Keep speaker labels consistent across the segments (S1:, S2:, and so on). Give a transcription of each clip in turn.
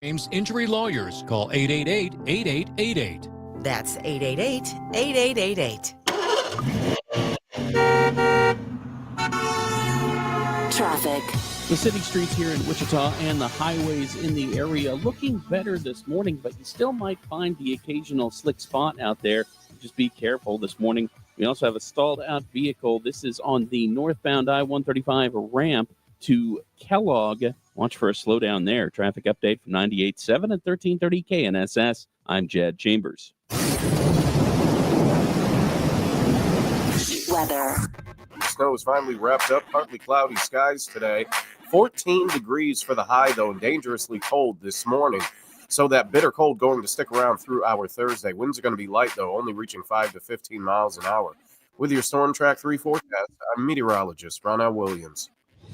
S1: James Injury Lawyers. Call 888-8888.
S2: That's 888-8888.
S3: Traffic.
S4: The city streets here in Wichita and the highways in the area looking better this morning, but you still might find the occasional slick spot out there. Just be careful this morning. We also have a stalled out vehicle. This is on the northbound I-135 ramp to Kellogg. Watch for a slowdown there. Traffic update from 98.7 and 1330 KNSS. I'm Jed Chambers.
S3: Weather.
S5: Snow is finally wrapped up. Partly cloudy skies today. 14 degrees for the high, though, and dangerously cold this morning. So that bitter cold going to stick around through our Thursday. Winds are going to be light, though, only reaching 5 to 15 miles an hour. With your Storm Track 3 forecast, I'm meteorologist Ron Williams.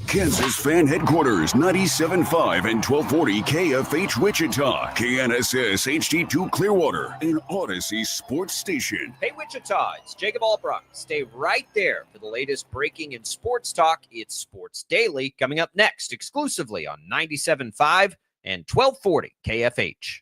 S6: Kansas Fan Headquarters, 97.5 and 1240 KFH Wichita, KNSS HD2 Clearwater, and Odyssey Sports Station.
S7: Hey Wichita, it's Jacob Albrock. Stay right there for the latest breaking in sports talk. It's Sports Daily, coming up next exclusively on 97.5 and 1240 KFH.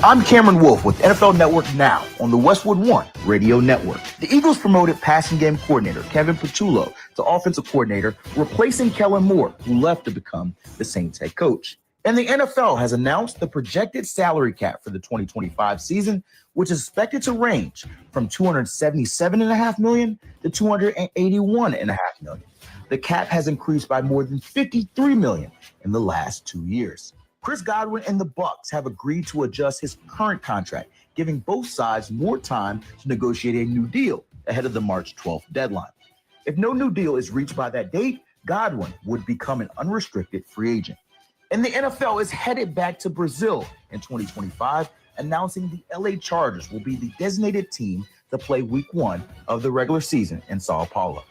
S8: I'm Cameron Wolf with NFL Network Now on the Westwood One Radio Network. The Eagles promoted passing game coordinator Kevin Patullo to offensive coordinator, replacing Kellen Moore, who left to become the Saints head coach. And the NFL has announced the projected salary cap for the 2025 season, which is expected to range from $277.5 million to $281.5 million. The cap has increased by more than $53 million in the last 2 years. Chris Godwin and the Bucs have agreed to adjust his current contract, giving both sides more time to negotiate a new deal ahead of the March 12th deadline. If no new deal is reached by that date, Godwin would become an unrestricted free agent. And the NFL is headed back to Brazil in 2025, announcing the LA Chargers will be the designated team to play week 1 of the regular season in Sao Paulo.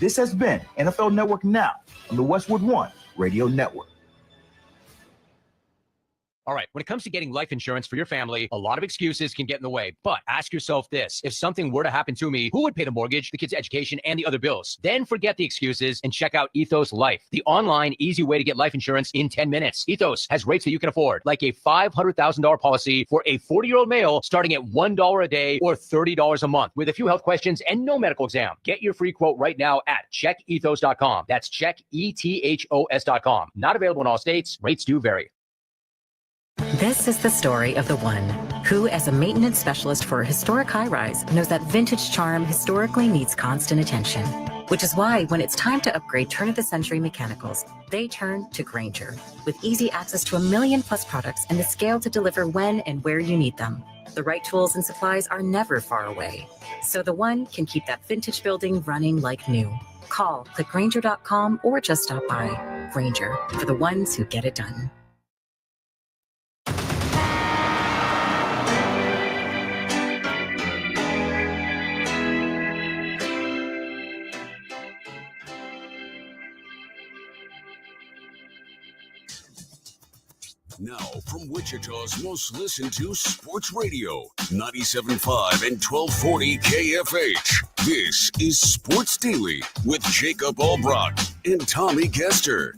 S8: This has been NFL Network Now on the Westwood One Radio Network.
S9: All right, when it comes to getting life insurance for your family, a lot of excuses can get in the way. But ask yourself this: if something were to happen to me, who would pay the mortgage, the kids' education, and the other bills? Then forget the excuses and check out Ethos Life, the online, easy way to get life insurance in 10 minutes. Ethos has rates that you can afford, like a $500,000 policy for a 40-year-old male starting at $1 a day or $30 a month with a few health questions and no medical exam. Get your free quote right now at checkethos.com. That's checkethos.com. Not available in all states. Rates do vary.
S10: This is the story of the one who, as a maintenance specialist for a historic high-rise, knows that vintage charm historically needs constant attention. Which is why when it's time to upgrade turn-of-the-century mechanicals, they turn to Grainger. With easy access to 1 million-plus products and the scale to deliver when and where you need them. The right tools and supplies are never far away. So the one can keep that vintage building running like new. Call, click Grainger.com, or just stop by. Grainger, for the ones who get it done.
S6: Now, from Wichita's most listened to sports radio, 97.5 and 1240 KFH. This is Sports Daily with Jacob Albrock and Tommy Kester.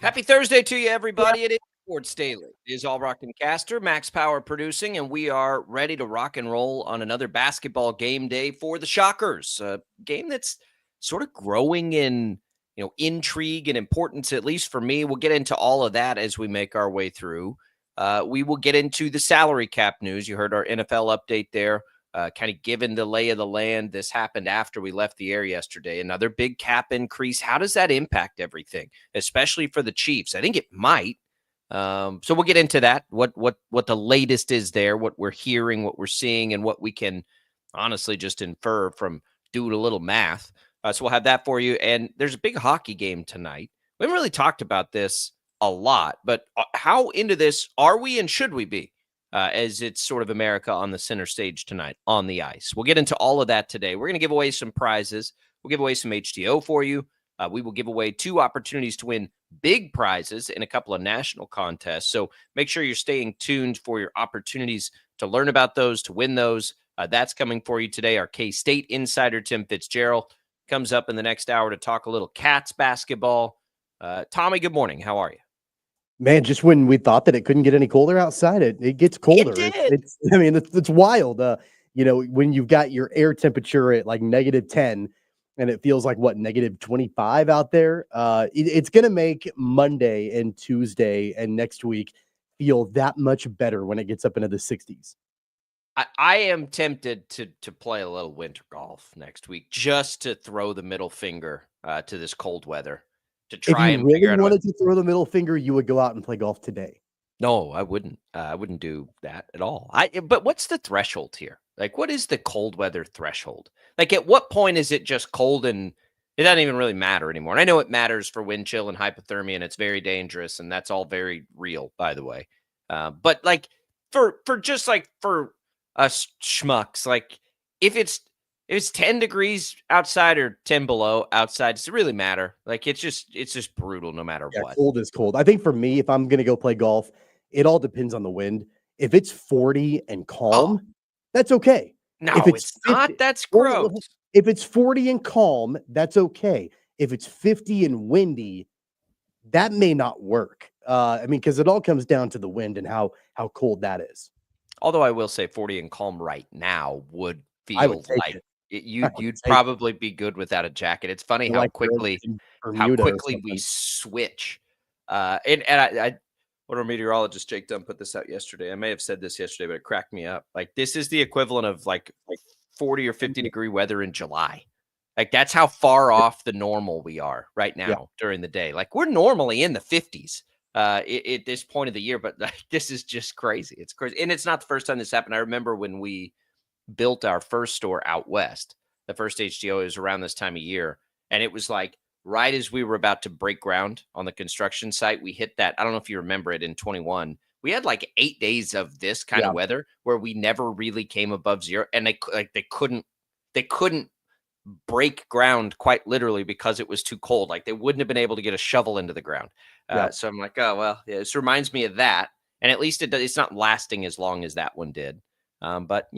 S7: Happy Thursday to you, everybody. It is Sports Daily. It is Albrock and Caster, Max Power producing, and we are ready to rock and roll on another basketball game day for the Shockers. A game that's sort of growing in intrigue and importance, at least for me. We'll get into all of that as we make our way through. We will get into the salary cap news. You heard our NFL update there, kind of given the lay of the land. This happened after we left the air yesterday. Another big cap increase. How does that impact everything, especially for the Chiefs? I think it might. So we'll get into that, what the latest is there, what we're hearing, what we're seeing, and what we can honestly just infer from doing a little math. So we'll have that for you. And there's a big hockey game tonight. We haven't really talked about this a lot, but how into this are we and should we be as it's sort of America on the center stage tonight on the ice? We'll get into all of that today. We're going to give away some prizes. We'll give away some HTO for you. We will give away 2 opportunities to win big prizes in a couple of national contests. So make sure you're staying tuned for your opportunities to learn about those, to win those. That's coming for you today. Our K-State Insider Tim Fitzgerald comes up in the next hour to talk a little Cats basketball. Tommy, good morning. How are you?
S3: Man, just when we thought that it couldn't get any colder outside, it gets colder.
S7: It did.
S3: It's wild. When you've got your air temperature at like -10 and it feels like -25 out there, it's going to make Monday and Tuesday and next week feel that much better when it gets up into the 60s.
S7: I am tempted to play a little winter golf next week just to throw the middle finger to this cold weather to
S3: If
S7: try
S3: you
S7: and
S3: really
S7: figure out.
S3: wanted to throw the middle finger, you would go out and play golf today.
S7: No, I wouldn't. I wouldn't do that at all. But what's the threshold here? Like, what is the cold weather threshold? Like, at what point is it just cold and it doesn't even really matter anymore? And I know it matters for wind chill and hypothermia, and it's very dangerous, and that's all very real, by the way. But like for us schmucks, like if it's 10 degrees outside or 10 below outside, does it really matter? Like it's just brutal no matter
S3: Yeah,
S7: what.
S3: cold is cold. I think for me, if I'm going to go play golf, it all depends on the wind. If it's 40 and calm, that's okay.
S7: No,
S3: If
S7: it's
S3: 50
S7: not. That's
S3: hold on,
S7: gross.
S3: if it's 40 and calm, that's okay. If it's 50 and windy, that may not work. Because it all comes down to the wind and how cold that is.
S7: Although I will say 40 and calm right now would
S3: I would
S7: feel
S3: take
S7: like
S3: it.
S7: you'd
S3: take it.
S7: probably be good without a jacket. It's funny
S3: You're
S7: how
S3: like you're
S7: quickly
S3: in Bermuda or
S7: we
S3: something.
S7: switch. And what our meteorologist Jake Dunn put this out yesterday. I may have said this yesterday, but it cracked me up. Like this is the equivalent of like 40 or 50 degree weather in July. Like that's how far off the normal we are right now during the day. Like we're normally in the 50s at this point of the year, but like, this is just crazy. It's crazy. And it's not the first time this happened. I remember when we built our first store out west, the first HTO was around this time of year. And it was like right as we were about to break ground on the construction site, we hit that. I don't know if you remember it in 21. We had like 8 days of this kind of weather where we never really came above zero. And they couldn't break ground quite literally because it was too cold. Like they wouldn't have been able to get a shovel into the ground. So I'm like, oh, well, yeah, this reminds me of that. And at least it's not lasting as long as that one did. But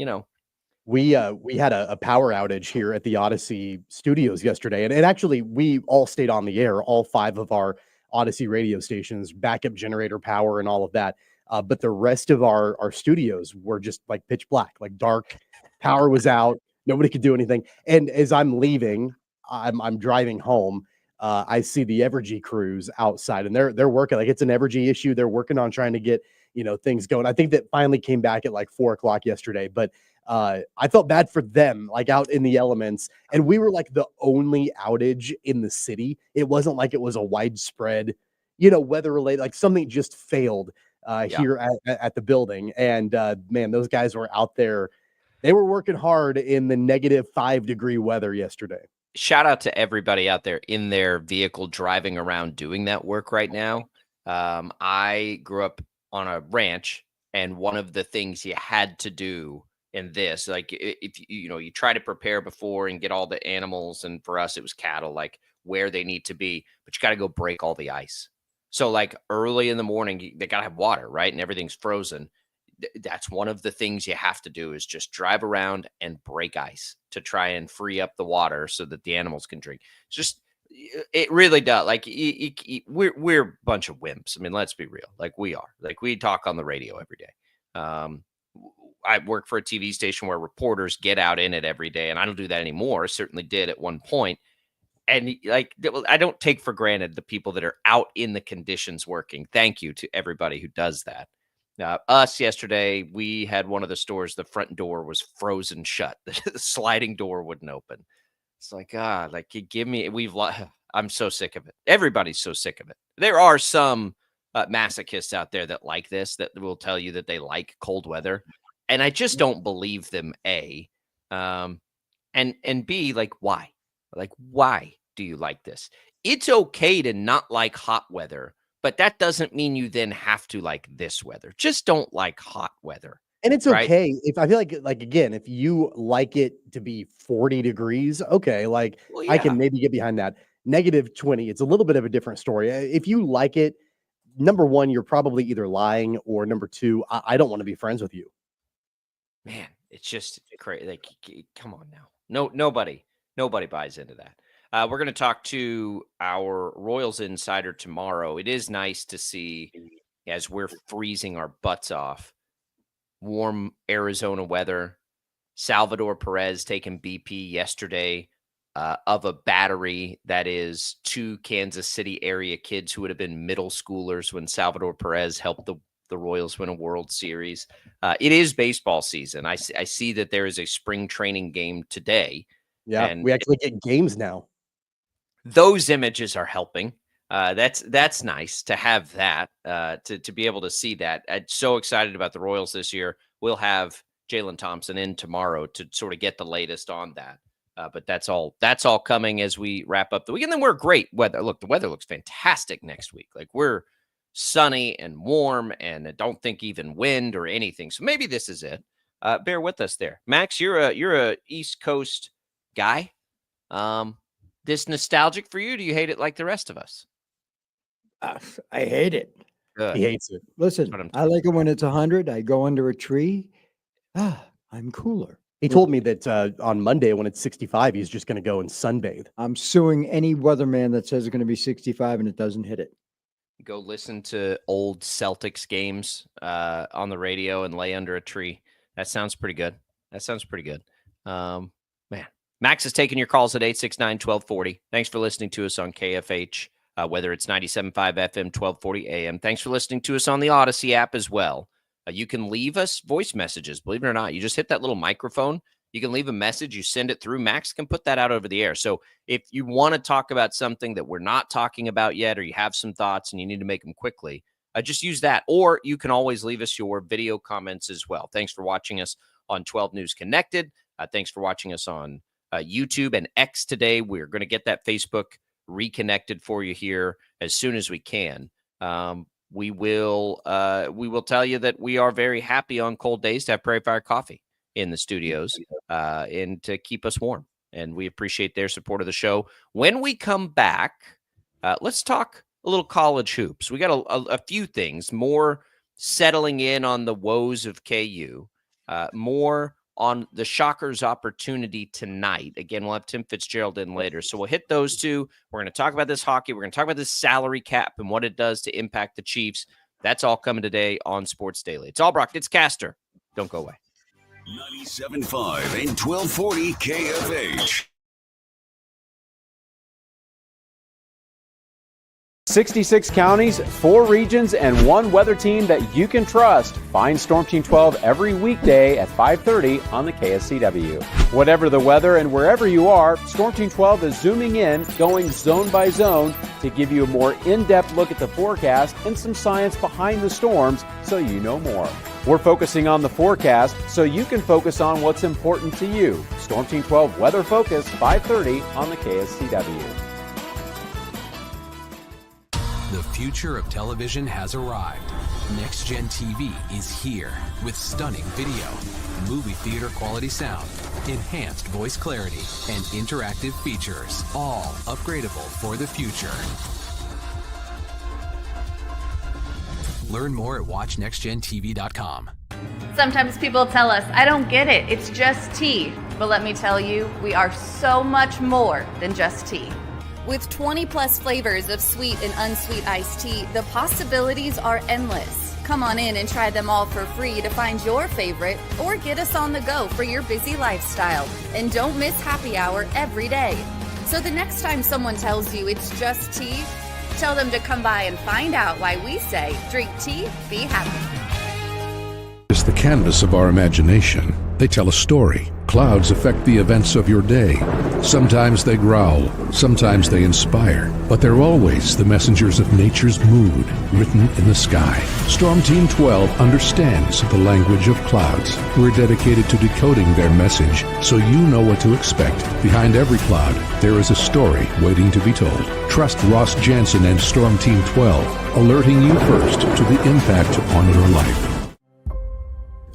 S3: we had a power outage here at the Odyssey studios yesterday, and actually we all stayed on the air, all 5 of our Odyssey radio stations, backup generator power and all of that. But the rest of our studios were just like pitch black, like dark. Power was out. Nobody could do anything. And as I'm leaving, I'm driving home. I see the Evergy crews outside, and they're working. Like it's an Evergy issue. They're working on trying to get things going. I think that finally came back at like 4:00 yesterday, but I felt bad for them, like out in the elements. And we were like the only outage in the city. It wasn't like it was a widespread, weather related. Like something just failed here at the building. And man, those guys were out there. They were working hard in the -5-degree weather yesterday.
S7: Shout out to everybody out there in their vehicle driving around doing that work right now. I grew up on a ranch, and one of the things you had to do in this, like if you try to prepare before and get all the animals, and for us it was cattle, like where they need to be, but you got to go break all the ice. So like early in the morning, they got to have water, right? And everything's frozen. That's one of the things you have to do is just drive around and break ice to try and free up the water so that the animals can drink. It really does. Like we're a bunch of wimps. I mean, let's be real. Like we are. Like we talk on the radio every day. I work for a TV station where reporters get out in it every day, and I don't do that anymore. I certainly did at one point. And like I don't take for granted the people that are out in the conditions working. Thank you to everybody who does that. Us yesterday, we had one of the stores, the front door was frozen shut. The sliding door wouldn't open. It's like, like you give me, I'm so sick of it. Everybody's so sick of it. There are some masochists out there that like this, that will tell you that they like cold weather. And I just don't believe them, A. And B, like, why? Like, why do you like this? It's okay to not like hot weather, but that doesn't mean you then have to like this weather. Just don't like hot weather.
S3: And it's
S7: right?
S3: okay if I feel like again, if you like it to be 40 degrees, okay, like
S7: Well,
S3: I can
S7: yeah.
S3: maybe get behind that. -20, it's a little bit of a different story. If you like it, number one, you're probably either lying, or number two, I don't want to be friends with you.
S7: Man, it's just crazy. Like, come on now. Nobody buys into that. We're going to talk to our Royals insider tomorrow. It is nice to see, as we're freezing our butts off, warm Arizona weather. Salvador Perez taking BP yesterday of a battery that is 2 Kansas City area kids who would have been middle schoolers when Salvador Perez helped the Royals win a World Series. It is baseball season. I see that there is a spring training game today.
S3: Yeah,
S7: and
S3: we actually get games now.
S7: Those images are helping. That's nice to have that, to be able to see that. I'm so excited about the Royals this year. We'll have Jalen Thompson in tomorrow to sort of get the latest on that. But that's all coming as we wrap up the week. And then we're great weather. Look, the weather looks fantastic next week. Like, we're sunny and warm, and I don't think even wind or anything. So maybe this is it. Bear with us there. Max, you're a East Coast guy. This nostalgic for you? Do you hate it like the rest of us?
S11: I hate it.
S7: Good.
S3: He hates it.
S11: Listen, I like it when it's 100. I go under a tree. I'm cooler.
S3: He told me that on Monday when it's 65, he's just going to go and sunbathe.
S11: I'm suing any weatherman that says it's going to be 65 and it doesn't hit it.
S7: Go listen to old Celtics games on the radio and lay under a tree. That sounds pretty good. Man, Max is taking your calls at 869-1240. Thanks for listening to us on KFH, whether it's 97.5 FM, 1240 AM. Thanks for listening to us on the Odyssey app as well. You can leave us voice messages, believe it or not. You just hit that little microphone. You can leave a message. You send it through. Max can put that out over the air. So if you want to talk about something that we're not talking about yet, or you have some thoughts and you need to make them quickly, just use that. Or you can always leave us your video comments as well. Thanks for watching us on 12 News Connected. Thanks for watching us on YouTube and X today. We're going to get that Facebook reconnected for you here as soon as we can. We will tell you that we are very happy on cold days to have Prairie Fire Coffee in the studios and to keep us warm. And we appreciate their support of the show. When we come back, let's talk a little college hoops. We got a few things, more settling in on the woes of KU, more on the Shockers' opportunity tonight. Again, we'll have Tim Fitzgerald in later. So we'll hit those two. We're going to talk about this hockey. We're going to talk about this salary cap and what it does to impact the Chiefs. That's all coming today on Sports Daily. It's Albrock. It's Caster. Don't go away.
S6: 97.5 and 1240 KFH.
S12: 66 counties, 4 regions, and 1 weather team that you can trust. Find Storm Team 12 every weekday at 5:30 on the KSCW. Whatever the weather and wherever you are, Storm Team 12 is zooming in, going zone by zone to give you a more in-depth look at the forecast and some science behind the storms so you know more. We're focusing on the forecast so you can focus on what's important to you. Storm Team 12 Weather Focus, 5:30 on the KSCW.
S13: The future of television has arrived. Next Gen TV is here with stunning video, movie theater quality sound, enhanced voice clarity, and interactive features, all upgradable for the future. Learn more at watchnextgentv.com.
S14: Sometimes people tell us, I don't get it, it's just tea. But let me tell you, we are so much more than just tea.
S15: With 20 plus flavors of sweet and unsweet iced tea, the possibilities are endless. Come on in and try them all for free to find your favorite or get us on the go for your busy lifestyle. And don't miss happy hour every day. So the next time someone tells you it's just tea, tell them to come by and find out why we say drink tea, be happy.
S16: It's the canvas of our imagination. They tell a story. Clouds affect the events of your day. Sometimes they growl, sometimes they inspire, but they're always the messengers of nature's mood, written in the sky. Storm Team 12 understands the language of clouds. We're dedicated to decoding their message so you know what to expect. Behind every cloud, there is a story waiting to be told. Trust Ross Jansen and Storm Team 12, alerting you first to the impact on your life.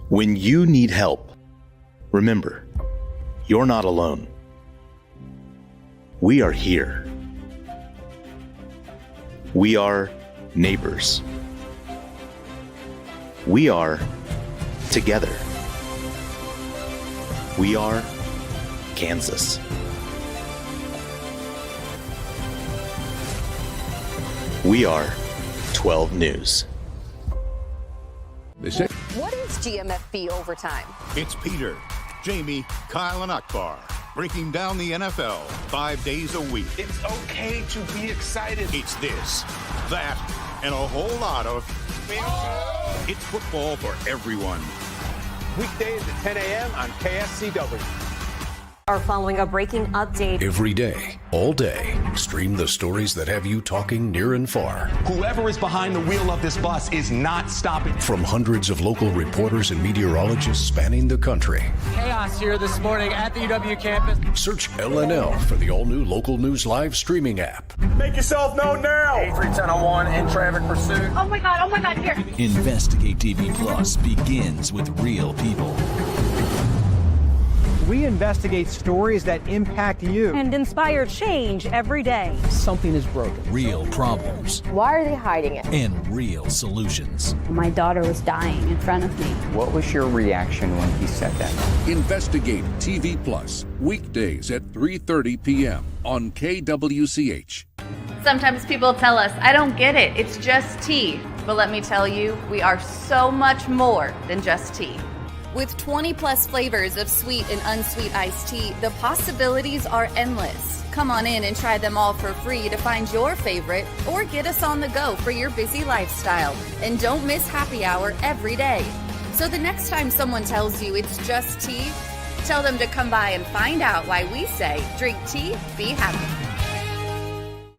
S8: When you need help, remember, you're not alone. We are here. We are neighbors. We are together. We are Kansas.
S17: We are 12 News.
S16: They say,
S18: What is GMFB overtime?
S19: It's Peter, Jamie, Kyle, and Akbar breaking down the NFL 5 days a week.
S20: It's okay to be excited.
S19: It's this, that, and a whole lot of... It's football for everyone.
S20: Weekdays at 10 a.m. on KSCW.
S18: Are following a breaking update.
S16: every day, all day, stream the stories that have you talking near and far.
S20: Whoever is behind the wheel of this bus is not stopping.
S16: From hundreds of local reporters and meteorologists spanning the country.
S21: Chaos here this morning at the UW campus.
S16: Search LNL for the all-new Local News Live streaming app.
S20: Make yourself known now.
S21: 83101 in traffic pursuit.
S18: Oh my God, here.
S22: Investigate TV Plus begins with real people.
S21: We investigate stories that impact you.
S18: And inspire change every day.
S21: Something is broken.
S22: Real problems.
S18: Why are they hiding it?
S22: And real solutions.
S18: My daughter was dying in front of me.
S21: What was your reaction when he said that?
S16: Investigate TV Plus, weekdays at 3:30 p.m. on KWCH.
S14: Sometimes people tell us, I don't get it, it's just tea. But let me tell you, we are so much more than just tea.
S15: With 20 plus flavors of sweet and unsweet iced tea, the possibilities are endless. Come on in and try them all for free to find your favorite or get us on the go for your busy lifestyle. And don't miss happy hour every day. So the next time someone tells you it's just tea, tell them to come by and find out why we say drink tea, be happy.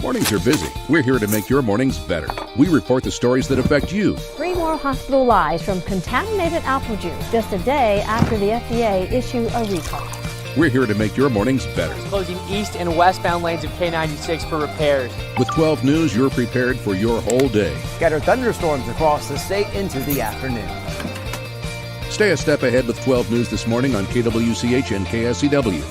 S16: Mornings are busy. We're here to make your mornings better. We report the stories that affect you.
S23: 3 more hospital lies from contaminated apple juice just a day after the FDA issued a recall.
S16: We're here to make your mornings better.
S21: Closing east and westbound lanes of K96 for repairs.
S16: With 12 News, you're prepared for your whole day.
S21: Scattered thunderstorms across the state into the afternoon.
S16: Stay a step ahead with 12 News this morning on KWCH and KSCW.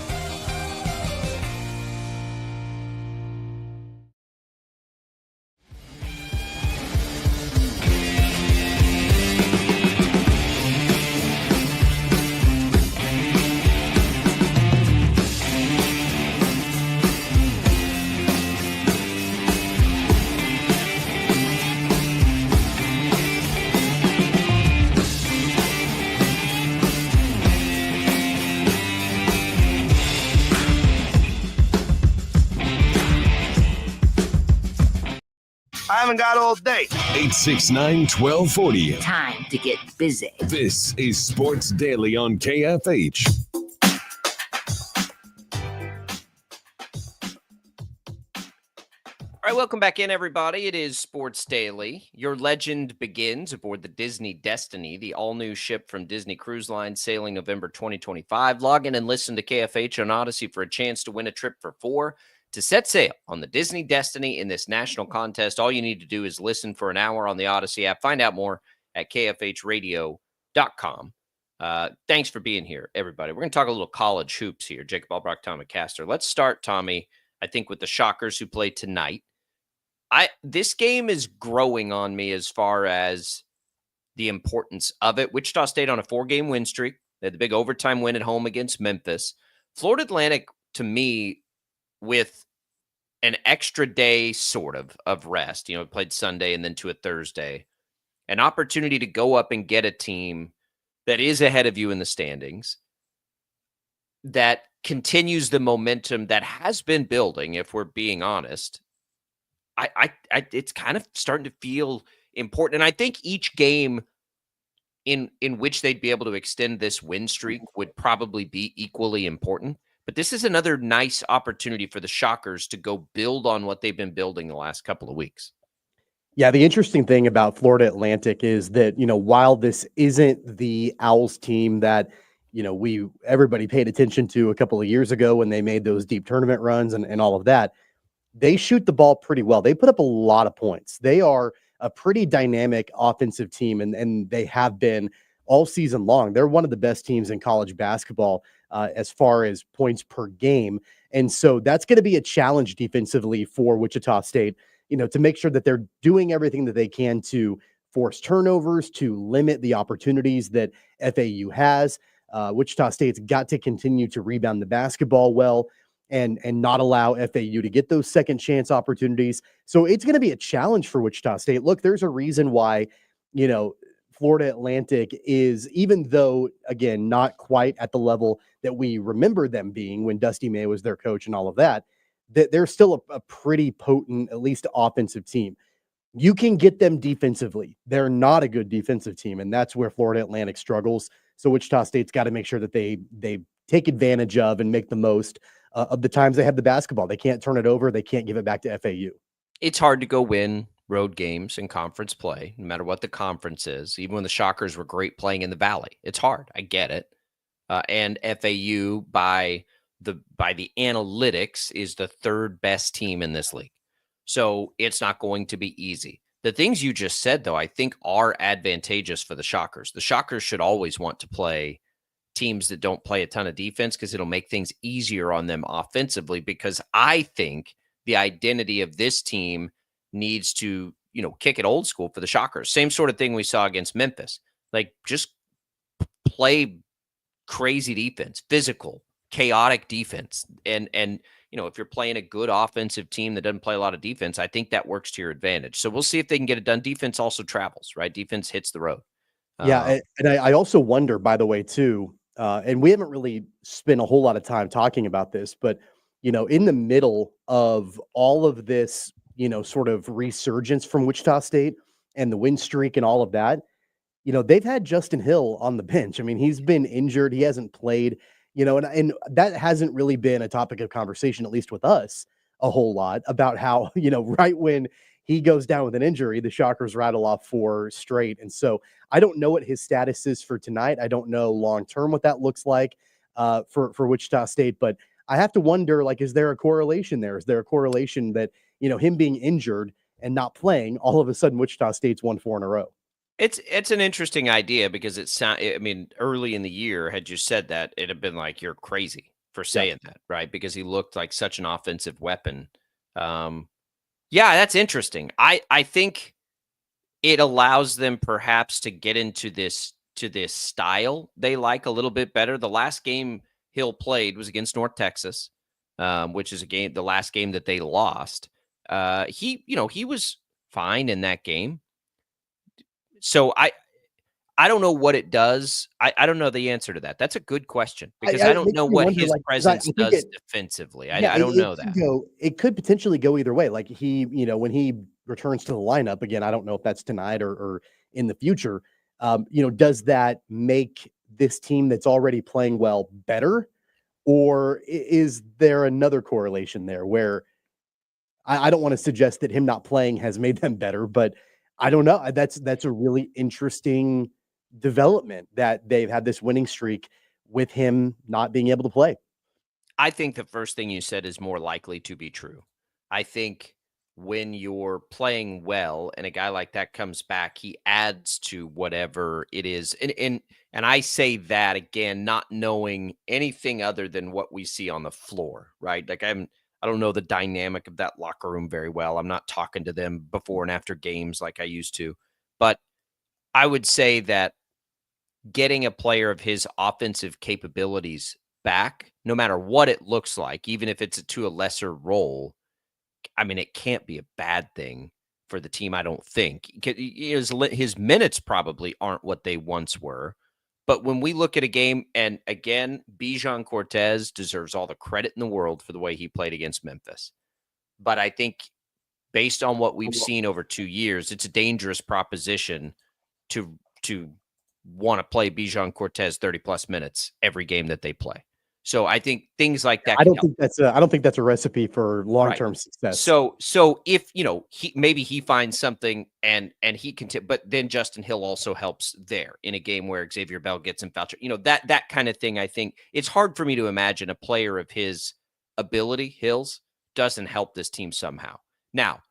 S20: I haven't got all day.
S22: 869-1240.
S24: Time to get busy.
S22: This is Sports Daily on KFH.
S7: All right, welcome back in, everybody. It is Sports Daily. Your legend begins aboard the Disney Destiny, the all-new ship from Disney Cruise Line, sailing November 2025. Log in and listen to KFH on Odyssey for a chance to win a trip for 4 to set sail on the Disney Destiny in this national contest. All you need to do is listen for an hour on the Odyssey app. Find out more at kfhradio.com. Thanks for being here, everybody. We're going to talk a little college hoops here. Jacob Albrock, Tommy Castor. Let's start, Tommy, I think, with the Shockers who play tonight. This game is growing on me as far as the importance of it. Wichita State on a 4-game win streak. They had the big overtime win at home against Memphis. Florida Atlantic, to me, with an extra day sort of rest, played Sunday and then to a Thursday, an opportunity to go up and get a team that is ahead of you in the standings, that continues the momentum that has been building, if we're being honest. It's kind of starting to feel important. And I think each game in which they'd be able to extend this win streak would probably be equally important. But this is another nice opportunity for the Shockers to go build on what they've been building the last couple of weeks.
S3: Yeah, the interesting thing about Florida Atlantic is that, while this isn't the Owls team that, everybody paid attention to a couple of years ago when they made those deep tournament runs and all of that, they shoot the ball pretty well. They put up a lot of points. They are a pretty dynamic offensive team, and they have been all season long. They're one of the best teams in college basketball as far as points per game. And so that's going to be a challenge defensively for Wichita State, to make sure that they're doing everything that they can to force turnovers, to limit the opportunities that FAU has. Wichita State's got to continue to rebound the basketball well. and not allow FAU to get those second chance opportunities. So it's going to be a challenge for Wichita State. Look, there's a reason why, Florida Atlantic is, even though, again, not quite at the level that we remember them being when Dusty May was their coach and all of that, that they're still a pretty potent, at least offensive team. You can get them defensively. They're not a good defensive team, and that's where Florida Atlantic struggles. So Wichita State's got to make sure that they take advantage of and make the most of the times they have the basketball. They can't turn it over. They can't give it back to FAU.
S7: It's hard to go win road games in conference play, no matter what the conference is. Even when the Shockers were great playing in the Valley, it's hard. I get it. And FAU by the analytics is the third best team in this league. So it's not going to be easy. The things you just said, though, I think are advantageous for the Shockers. The Shockers should always want to play teams that don't play a ton of defense because it'll make things easier on them offensively, because I think the identity of this team needs to, kick it old school for the Shockers. Same sort of thing we saw against Memphis. Like, just play crazy defense, physical, chaotic defense. And if you're playing a good offensive team that doesn't play a lot of defense, I think that works to your advantage. So we'll see if they can get it done. Defense also travels, right? Defense hits the road.
S3: Yeah. And I also wonder, by the way, too, and we haven't really spent a whole lot of time talking about this, but, in the middle of all of this, sort of resurgence from Wichita State and the win streak and all of that, they've had Justin Hill on the bench. I mean, he's been injured. He hasn't played, and that hasn't really been a topic of conversation, at least with us, a whole lot about how, right when he goes down with an injury, the Shockers rattle off 4 straight. And so I don't know what his status is for tonight. I don't know long-term what that looks like for Wichita State, but I have to wonder, like, is there a correlation there? Is there a correlation that, him being injured and not playing, all of a sudden Wichita State's won 4 in a row?
S7: It's an interesting idea because early in the year, had you said that, it'd have been like, you're crazy for saying that, right? Because he looked like such an offensive weapon. Yeah, that's interesting. I think it allows them perhaps to get into this style they like a little bit better. The last game Hill played was against North Texas, which is the last game that they lost. He was fine in that game. So I don't know what it does. I don't know the answer to that. That's a good question because I don't know what his presence does defensively. I don't know that.
S3: It could potentially go either way. Like when he returns to the lineup again, I don't know if that's tonight or in the future. Does that make this team that's already playing well better? Or is there another correlation there where I don't want to suggest that him not playing has made them better, but I don't know. That's a really interesting development that they've had this winning streak with him not being able to play.
S7: I think the first thing you said is more likely to be true. I think when you're playing well and a guy like that comes back, he adds to whatever it is. And I say that again, not knowing anything other than what we see on the floor, right? Like I don't know the dynamic of that locker room very well. I'm not talking to them before and after games like I used to. But I would say that getting a player of his offensive capabilities back, no matter what it looks like, even if it's to a lesser role, I mean, it can't be a bad thing for the team, I don't think. His minutes probably aren't what they once were. But when we look at a game, and again, Bijan Cortez deserves all the credit in the world for the way he played against Memphis. But I think based on what we've seen over 2 years, it's a dangerous proposition to want to play Bijan Cortez 30-plus minutes every game that they play. So I think things like that.
S3: I don't think that's a recipe for long-term success.
S7: So if maybe he finds something and he can, but then Justin Hill also helps there in a game where Xavier Bell gets him foul. That kind of thing. I think it's hard for me to imagine a player of his ability, Hills, doesn't help this team somehow. Now,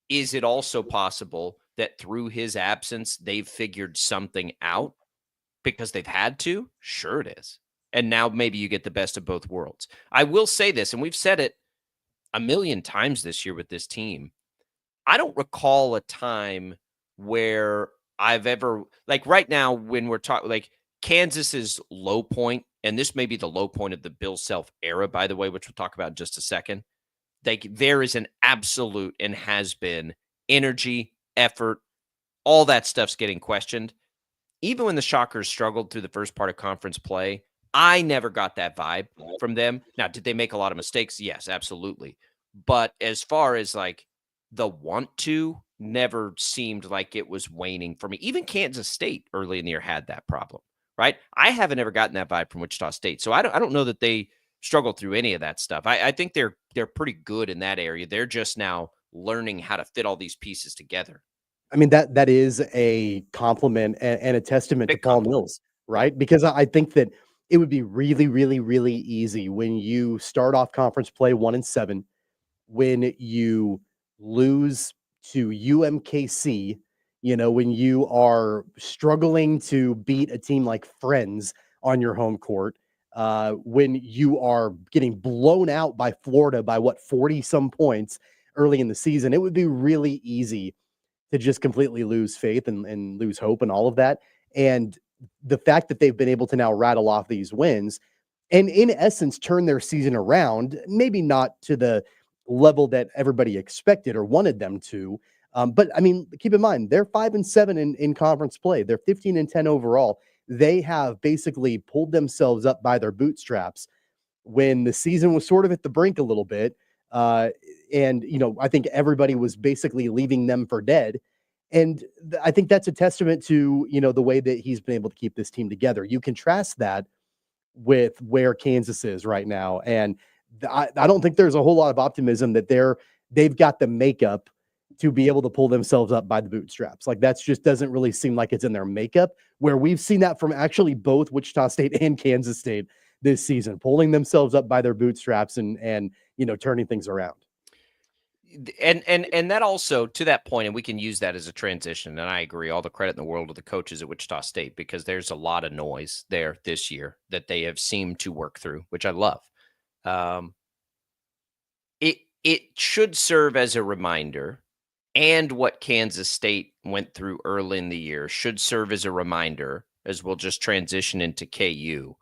S7: is it also possible that through his absence they've figured something out because they've had to? Sure, it is. And now maybe you get the best of both worlds. I will say this, and we've said it a million times this year with this team. I don't recall a time where I've ever, like right now when we're talking, like Kansas's low point and this may be the low point of the Bill Self era, by the way, which we'll talk about in just a second. There is an absolute and has been energy, effort, all that stuff's getting questioned. Even when the Shockers struggled through the first part of conference play, I never got that vibe from them. Now, did they make a lot of mistakes? Yes, absolutely. But as far as like the want to, never seemed like it was waning for me. Even Kansas State early in the year had that problem, right? I haven't ever gotten that vibe from Wichita State. So I don't know that they struggle through any of that stuff. I think they're pretty good in that area. They're just now learning how to fit all these pieces together.
S3: I mean, that is a compliment and a testament to Paul Mills, right? Because I think that it would be really, really, really easy when you start off conference play 1-7, when you lose to UMKC, when you are struggling to beat a team like Friends on your home court, when you are getting blown out by Florida by 40 some points early in the season, it would be really easy to just completely lose faith and lose hope and all of that. And the fact that they've been able to now rattle off these wins and in essence turn their season around, maybe not to the level that everybody expected or wanted them to. But I mean, keep in mind, they're 5-7 in conference play. They're 15-10 overall. They have basically pulled themselves up by their bootstraps when the season was sort of at the brink a little bit. And, I think everybody was basically leaving them for dead. And I think that's a testament to, the way that he's been able to keep this team together. You contrast that with where Kansas is right now. And I don't think there's a whole lot of optimism that they've got the makeup to be able to pull themselves up by the bootstraps. Like that's just doesn't really seem like it's in their makeup, where we've seen that from actually both Wichita State and Kansas State this season, pulling themselves up by their bootstraps and turning things around.
S7: And that also, to that point, and we can use that as a transition, and I agree, all the credit in the world to the coaches at Wichita State, because there's a lot of noise there this year that they have seemed to work through, which I love. It should serve as a reminder, and what Kansas State went through early in the year should serve as a reminder, as we'll just transition into KU,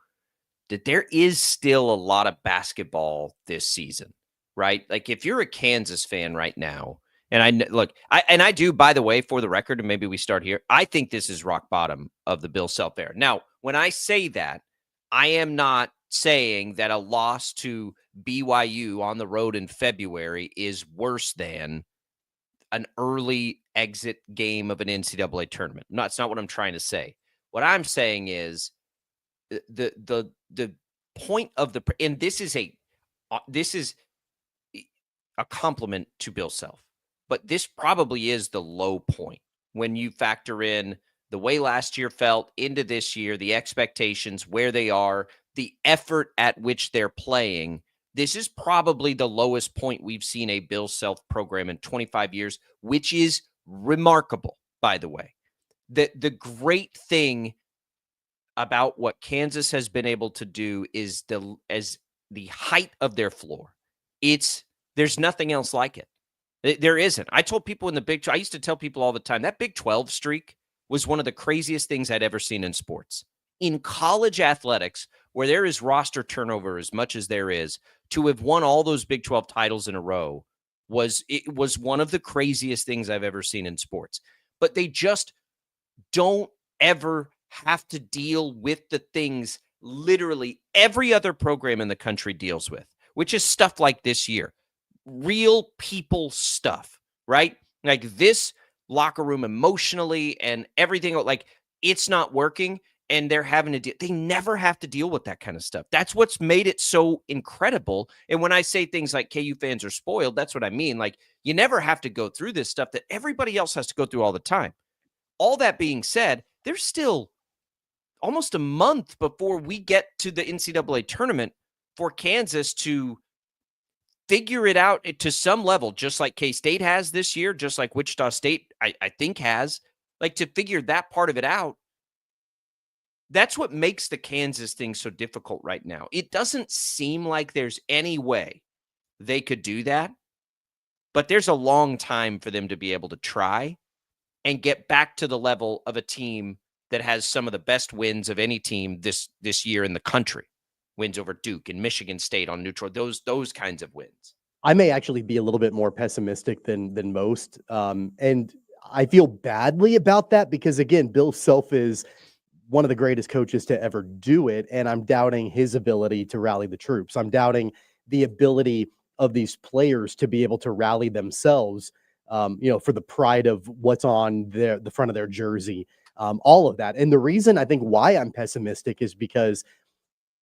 S7: that there is still a lot of basketball this season. Right? Like if you're a Kansas fan right now, and I do, by the way, for the record, and maybe we start here, I think this is rock bottom of the Bill Self era. Now, when I say that, I am not saying that a loss to BYU on the road in February is worse than an early exit game of an NCAA tournament. No, that's not what I'm trying to say. What I'm saying is the point of and this is a compliment to Bill Self, but this probably is the low point when you factor in the way last year felt into this year, the expectations, where they are, the effort at which they're playing. This is probably the lowest point we've seen a Bill Self program in 25 years, which is remarkable, by the way. The great thing about what Kansas has been able to do is the height of their floor. There's nothing else like it. There isn't. I told people in the Big 12, I used to tell people all the time, that Big 12 streak was one of the craziest things I'd ever seen in sports. In college athletics, where there is roster turnover as much as there is, to have won all those Big 12 titles in a row was one of the craziest things I've ever seen in sports. But they just don't ever have to deal with the things literally every other program in the country deals with, which is stuff like this year. Real people stuff, right? Like this locker room emotionally and everything, like it's not working and they're having to deal. They never have to deal with that kind of stuff. That's what's made it so incredible. And when I say things like KU fans are spoiled, that's what I mean. Like you never have to go through this stuff that everybody else has to go through all the time. All that being said, there's still almost a month before we get to the NCAA tournament for Kansas to figure it out to some level, just like KState has this year, just like Wichita State, I think has, like to figure that part of it out. That's what makes the Kansas thing so difficult right now. It doesn't seem like there's any way they could do that, but there's a long time for them to be able to try and get back to the level of a team that has some of the best wins of any team this year in the country. Wins over Duke and Michigan State on neutral, those kinds of wins.
S3: I may actually be a little bit more pessimistic than most. And I feel badly about that because, again, Bill Self is one of the greatest coaches to ever do it. And I'm doubting his ability to rally the troops. I'm doubting the ability of these players to be able to rally themselves, for the pride of what's on the front of their jersey, all of that. And the reason I think why I'm pessimistic is because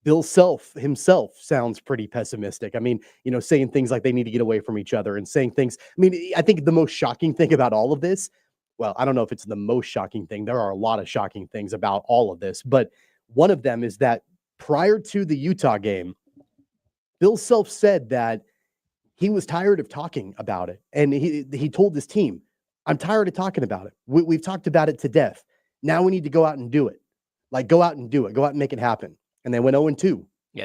S3: Bill Self himself sounds pretty pessimistic. I mean, saying things like they need to get away from each other and saying things. I mean, I think the most shocking thing about all of this, well, I don't know if it's the most shocking thing. There are a lot of shocking things about all of this, but one of them is that prior to the Utah game, Bill Self said that he was tired of talking about it. And he told his team, I'm tired of talking about it. We've talked about it to death. Now we need to go out and do it. Like, go out and do it. Go out and make it happen. And they went 0-2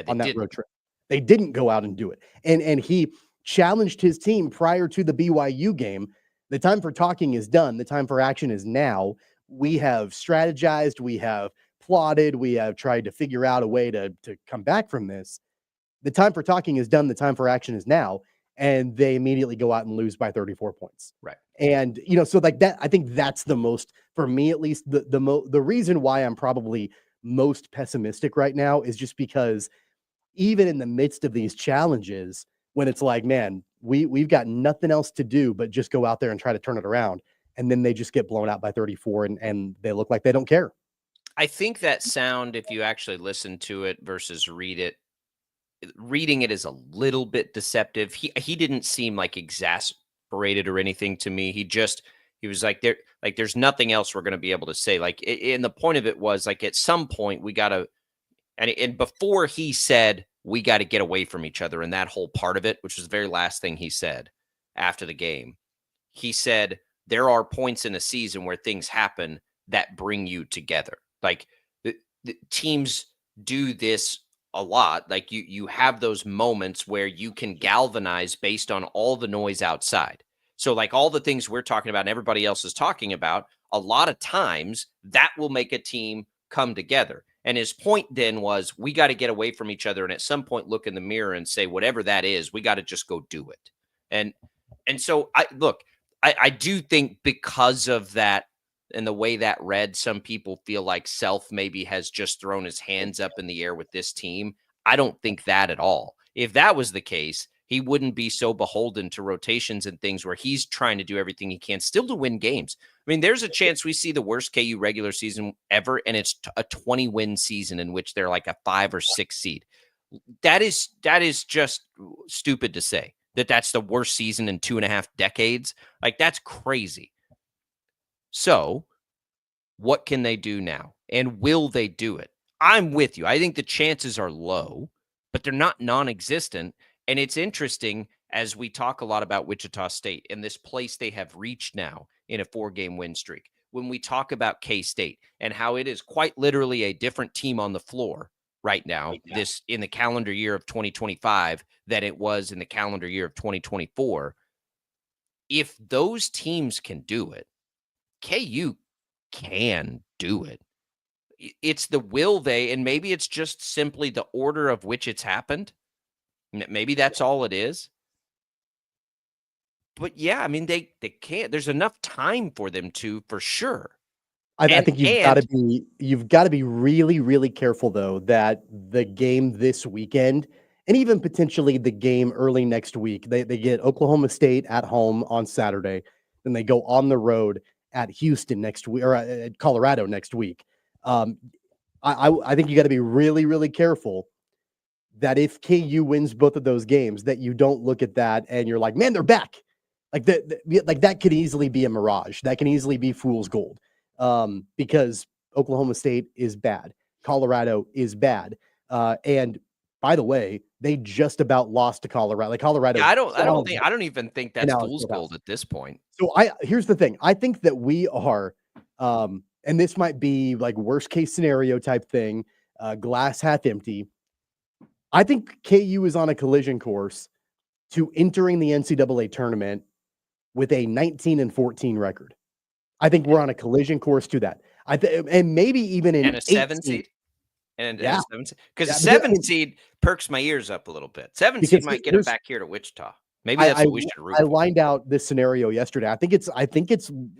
S3: on that road trip. They didn't go out and do it. And he challenged his team prior to the BYU game. The time for talking is done. The time for action is now. We have strategized. We have plotted. We have tried to figure out a way to come back from this. The time for talking is done. The time for action is now. And they immediately go out and lose by 34 points.
S7: Right.
S3: And, so like that, I think that's the most, for me at least, the reason why I'm probably most pessimistic right now is just because even in the midst of these challenges, when it's like, man, we've got nothing else to do but just go out there and try to turn it around. And then they just get blown out by 34 and they look like they don't care.
S7: I think that sound, if you actually listen to it versus reading it is a little bit deceptive. He didn't seem like exasperated or anything to me. He was like, there's nothing else we're going to be able to say. Like, and the point of it was like, at some point we got to, and before he said, we got to get away from each other. And that whole part of it, which was the very last thing he said after the game, he said, there are points in a season where things happen that bring you together. Like the teams do this a lot. Like you have those moments where you can galvanize based on all the noise outside. So like all the things we're talking about and everybody else is talking about, a lot of times that will make a team come together. And his point then was, we got to get away from each other. And at some point look in the mirror and say, whatever that is, we got to just go do it. And so I do think because of that and the way that read, some people feel like Self maybe has just thrown his hands up in the air with this team. I don't think that at all. If that was the case, he wouldn't be so beholden to rotations and things where he's trying to do everything he can still to win games. I mean, there's a chance we see the worst KU regular season ever, and it's a 20-win season in which they're like a 5 or 6 seed. That is just stupid to say that's the worst season in 2.5 decades. Like, that's crazy. So what can they do now? And will they do it? I'm with you. I think the chances are low, but they're not non-existent. And it's interesting as we talk a lot about Wichita State and this place they have reached now in a 4-game win streak. When we talk about K-State and how it is quite literally a different team on the floor right now, this in the calendar year of 2025 than it was in the calendar year of 2024. If those teams can do it, KU can do it. It's the will they, and maybe it's just simply the order of which it's happened. Maybe that's all it is. But yeah, I mean, they can't. There's enough time for them to, for sure.
S3: I think you've got to be really, really careful though that the game this weekend and even potentially the game early next week, they get Oklahoma State at home on Saturday, then they go on the road at Houston next week or at Colorado next week. I think you got to be really, really careful that if KU wins both of those games, that you don't look at that and you're like, man, they're back. Like that could easily be a mirage. That can easily be fool's gold. Because Oklahoma State is bad. Colorado is bad. And by the way, they just about lost to Colorado. Like Colorado.
S7: Yeah, I don't even think that's fool's gold at this point.
S3: So here's the thing. I think that we are, and this might be like worst case scenario type thing, glass half empty. I think KU is on a collision course to entering the NCAA tournament with a 19-14 record. I think we're on a collision course to that. And maybe even an
S7: and a 7 seed. And a 7 seed. Because a 7 seed perks my ears up a little bit. 7 seed might get them back here to Wichita. Maybe that's what we should root for.
S3: I lined out this scenario yesterday. I think it's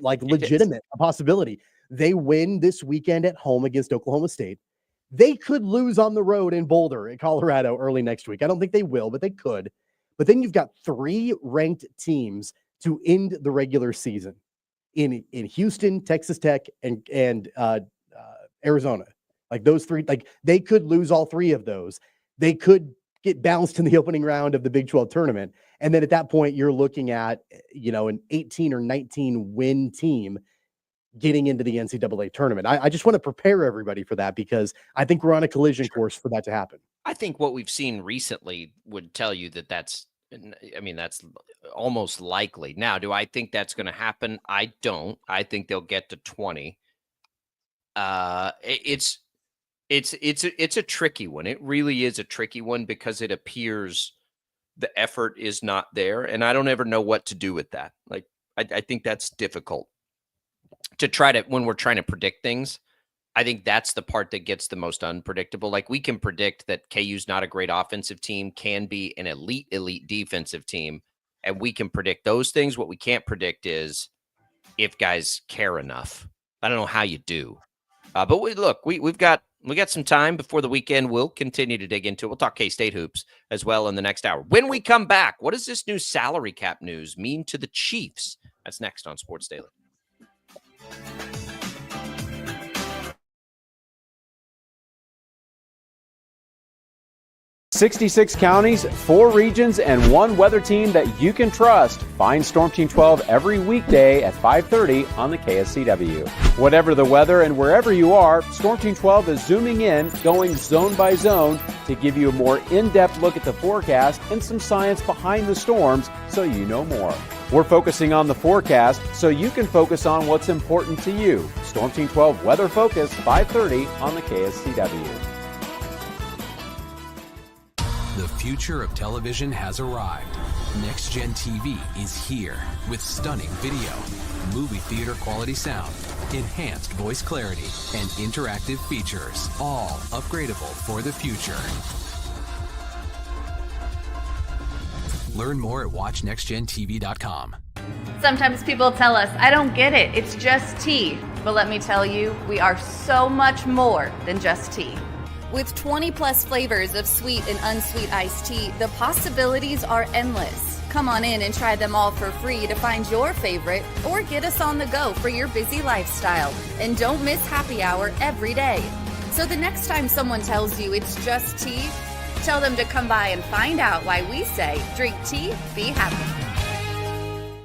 S3: like legitimate, a possibility. They win this weekend at home against Oklahoma State. They could lose on the road in Boulder in Colorado early next week. I don't think they will, but they could. But then you've got 3 ranked teams to end the regular season in Houston, Texas Tech, and Arizona. Like those 3, like they could lose all 3 of those. They could get bounced in the opening round of the Big 12 tournament. And then at that point, you're looking at, an 18 or 19 win team getting into the NCAA tournament. I just want to prepare everybody for that because I think we're on a collision course for that to happen.
S7: I think what we've seen recently would tell you that's almost likely. Now, do I think that's going to happen? I don't. I think they'll get to 20. It's a tricky one. It really is a tricky one because it appears the effort is not there, and I don't ever know what to do with that. Like, I think that's difficult to try to, when we're trying to predict things. I think that's the part that gets the most unpredictable. Like, we can predict that KU's not a great offensive team, can be an elite defensive team, and we can predict those things. What we can't predict is if guys care enough. I don't know how you do. But we've got some time before the weekend. We'll continue to dig into it. We'll talk K-State hoops as well in the next hour. When we come back, what does this new salary cap news mean to the Chiefs? That's next on Sports Daily.
S12: 66 counties, 4 regions, and 1 weather team that you can trust. Find Storm Team 12 every weekday at 5:30 on the KSCW. Whatever the weather and wherever you are, Storm Team 12 is zooming in, going zone by zone to give you a more in-depth look at the forecast and some science behind the storms so you know more. We're focusing on the forecast so you can focus on what's important to you. Storm Team 12 Weather Focus, 5:30 on the KSCW.
S13: The future of television has arrived. Next Gen TV is here with stunning video, movie theater quality sound, enhanced voice clarity, and interactive features, all upgradable for the future. Learn more at watchnextgentv.com.
S14: Sometimes people tell us, I don't get it, it's just tea. But let me tell you, we are so much more than just tea.
S15: With 20-plus flavors of sweet and unsweet iced tea, the possibilities are endless. Come on in and try them all for free to find your favorite, or get us on the go for your busy lifestyle. And don't miss happy hour every day. So the next time someone tells you it's just tea, tell them to come by and find out why we say, drink tea, be happy.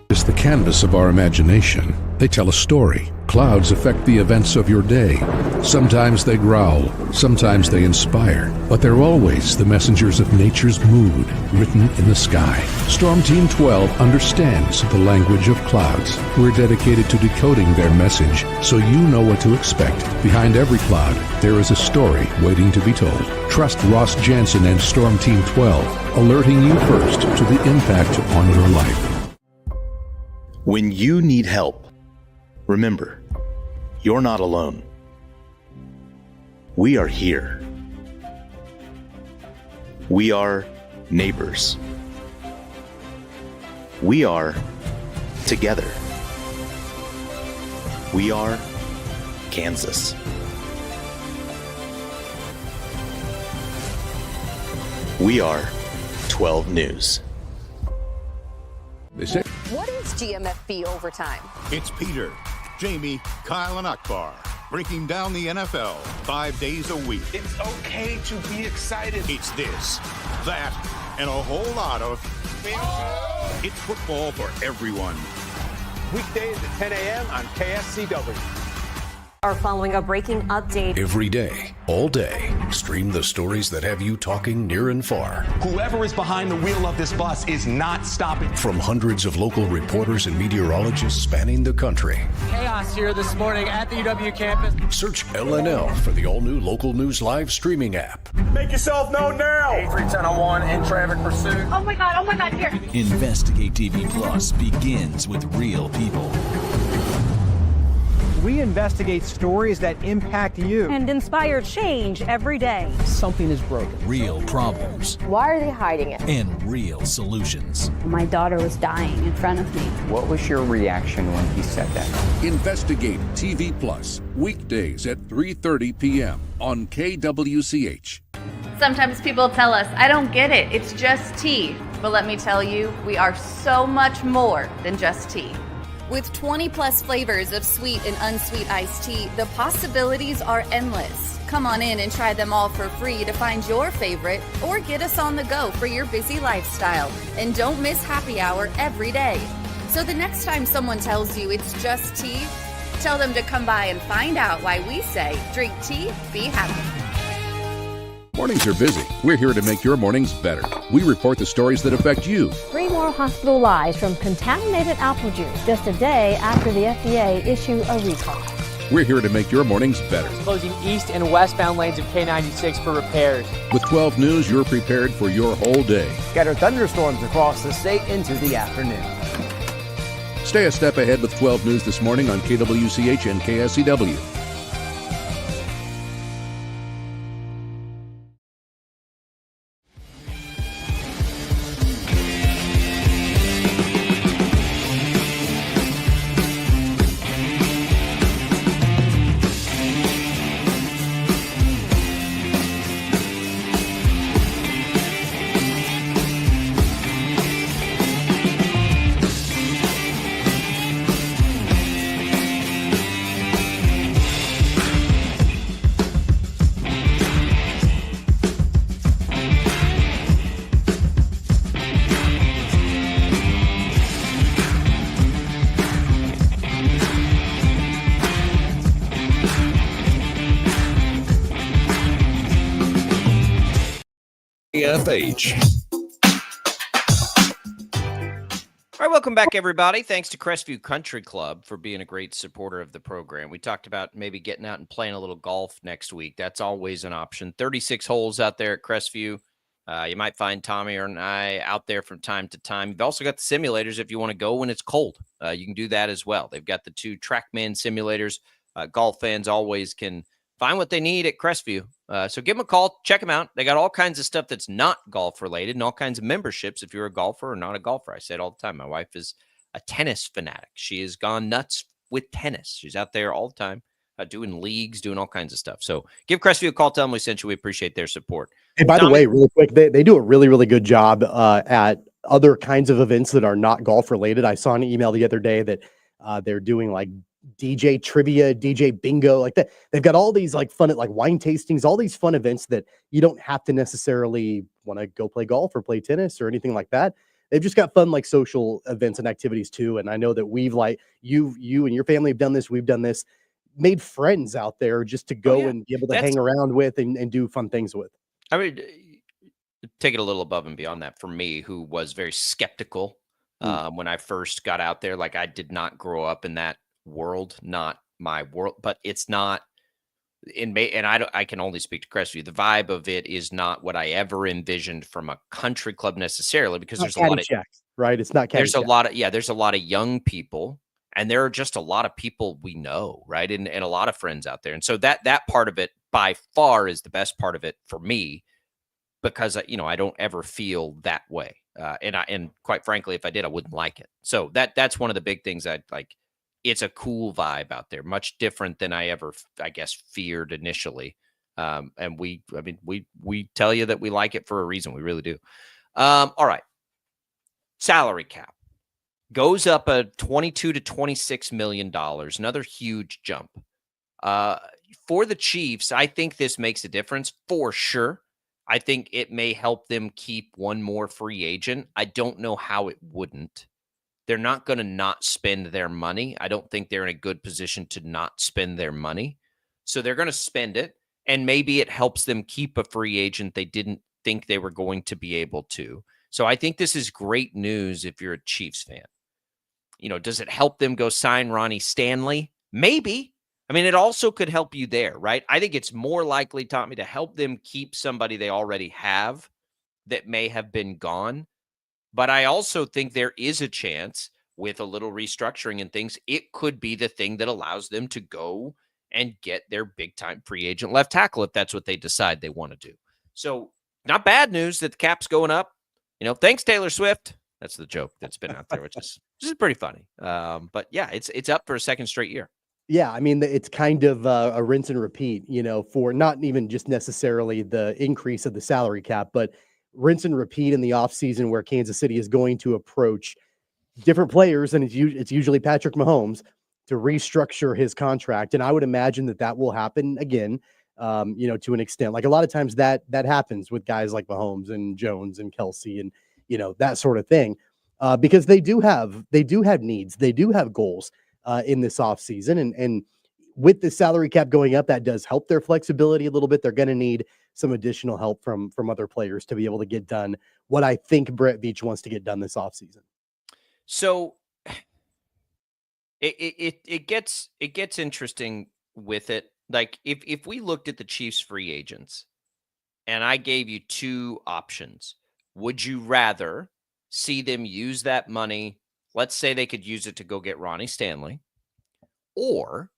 S16: It's the canvas of our imagination. They tell a story. Clouds affect the events of your day. Sometimes they growl, sometimes they inspire, but they're always the messengers of nature's mood, written in the sky. Storm Team 12 understands the language of clouds. We're dedicated to decoding their message so you know what to expect. Behind every cloud, there is a story waiting to be told. Trust Ross Jansen and Storm Team 12, alerting you first to the impact on your life.
S17: When you need help, remember, you're not alone. We are here. We are neighbors. We are together. We are Kansas. We are 12 News.
S18: What is GMFB overtime?
S19: It's Peter, Jamie, Kyle, and Akbar breaking down the NFL 5 days a week.
S20: It's okay to be excited.
S19: It's this, that, and a whole lot of... It's football for everyone.
S20: Weekdays at 10 a.m. on KSCW.
S18: Are following a breaking update.
S16: Every day, all day, stream the stories that have you talking near and far.
S1: Whoever is behind the wheel of this bus is not stopping.
S16: From hundreds of local reporters and meteorologists spanning the country.
S21: Chaos here this morning at the UW campus.
S16: Search LNL for the all-new Local News Live streaming app.
S20: Make yourself known now.
S21: 831001 in traffic pursuit.
S18: Oh my God, here.
S22: Investigate TV Plus begins with real people.
S2: We investigate stories that impact you
S23: and inspire change every day.
S2: Something is broken.
S22: Real problems.
S18: Why are they hiding it?
S22: And real solutions.
S23: My daughter was dying in front of me.
S4: What was your reaction when he said that?
S16: Investigate TV Plus, weekdays at 3:30 p.m. on KWCH.
S14: Sometimes people tell us, I don't get it, it's just tea. But let me tell you, we are so much more than just tea.
S15: With 20 plus flavors of sweet and unsweet iced tea, the possibilities are endless. Come on in and try them all for free to find your favorite or get us on the go for your busy lifestyle. And don't miss happy hour every day. So the next time someone tells you it's just tea, tell them to come by and find out why we say drink tea, be happy.
S16: Mornings are busy. We're here to make your mornings better. We report the stories that affect you.
S23: 3 more hospital lies from contaminated apple juice just a day after the FDA issue a recall.
S16: We're here to make your mornings better.
S21: Closing east and westbound lanes of K96 for repairs.
S16: With 12 News, you're prepared for your whole day.
S2: Scattered thunderstorms across the state into the afternoon.
S16: Stay a step ahead with 12 News this morning on KWCH and KSCW.
S6: KFH.
S7: All right, welcome back, everybody. Thanks to Crestview Country Club for being a great supporter of the program. We talked about maybe getting out and playing a little golf next week. That's always an option. 36 holes out there at Crestview. You might find Tommy or I out there from time to time. You've also got the simulators if you want to go when it's cold. You can do that as well. They've got the 2 TrackMan simulators. Golf fans always can find what they need at Crestview. So give them a call. Check them out. They got all kinds of stuff that's not golf related and all kinds of memberships if you're a golfer or not a golfer. I say it all the time. My wife is a tennis fanatic. She has gone nuts with tennis. She's out there all the time doing leagues, doing all kinds of stuff. So give Crestview a call. Tell them we sent you. We appreciate their support.
S3: Hey, by the way, really quick, they do a really, really good job at other kinds of events that are not golf related. I saw an email the other day that they're doing like DJ trivia, DJ bingo, like that. They've got all these like fun, like wine tastings, all these fun events that you don't have to necessarily want to go play golf or play tennis or anything like that. They've just got fun, like social events and activities too. And I know that we've like you and your family have done this. We've done this, made friends out there just to go and be able to hang around with and do fun things with.
S7: I mean, take it a little above and beyond that for me, who was very skeptical when I first got out there. Like I did not grow up in that world, not my world, but it's not in May. And I can only speak to Crestview. The vibe of it is not what I ever envisioned from a country club necessarily, because there's a lot of
S3: right. It's not
S7: there's a lot of there's a lot of young people, and there are just a lot of people we know, right, and a lot of friends out there, and so that part of it by far is the best part of it for me, because I don't ever feel that way, and quite frankly, if I did, I wouldn't like it. So that's one of the big things I like. It's a cool vibe out there, much different than I ever, I guess, feared initially. And we tell you that we like it for a reason. We really do. All right. Salary cap goes up a $22 to $26 million, another huge jump. For the Chiefs, I think this makes a difference for sure. I think it may help them keep one more free agent. I don't know how it wouldn't. They're not going to not spend their money. I don't think they're in a good position to not spend their money. So they're going to spend it, and maybe it helps them keep a free agent they didn't think they were going to be able to. So I think this is great news if you're a Chiefs fan. Does it help them go sign Ronnie Stanley? Maybe. I mean, it also could help you there, right? I think it's more likely, Tommy, to help them keep somebody they already have that may have been gone. But I also think there is a chance with a little restructuring and things, it could be the thing that allows them to go and get their big time free agent left tackle if that's what they decide they want to do. So not bad news that the cap's going up. Thanks Taylor Swift. That's the joke that's been out there, which is pretty funny. But yeah, it's up for a second straight year.
S3: Yeah, I mean, it's kind of a rinse and repeat, for not even just necessarily the increase of the salary cap, but rinse and repeat in the offseason where Kansas City is going to approach different players, and it's usually Patrick Mahomes, to restructure his contract. And I would imagine that will happen again, to an extent. Like a lot of times that happens with guys like Mahomes and Jones and Kelsey and, that sort of thing, because they do have needs. They do have goals in this offseason. And with the salary cap going up, that does help their flexibility a little bit. They're going to need some additional help from other players to be able to get done what I think Brett Veach wants to get done this offseason.
S7: So it gets interesting with it. Like if we looked at the Chiefs free agents and I gave you two options, would you rather see them use that money? Let's say they could use it to go get Ronnie Stanley, or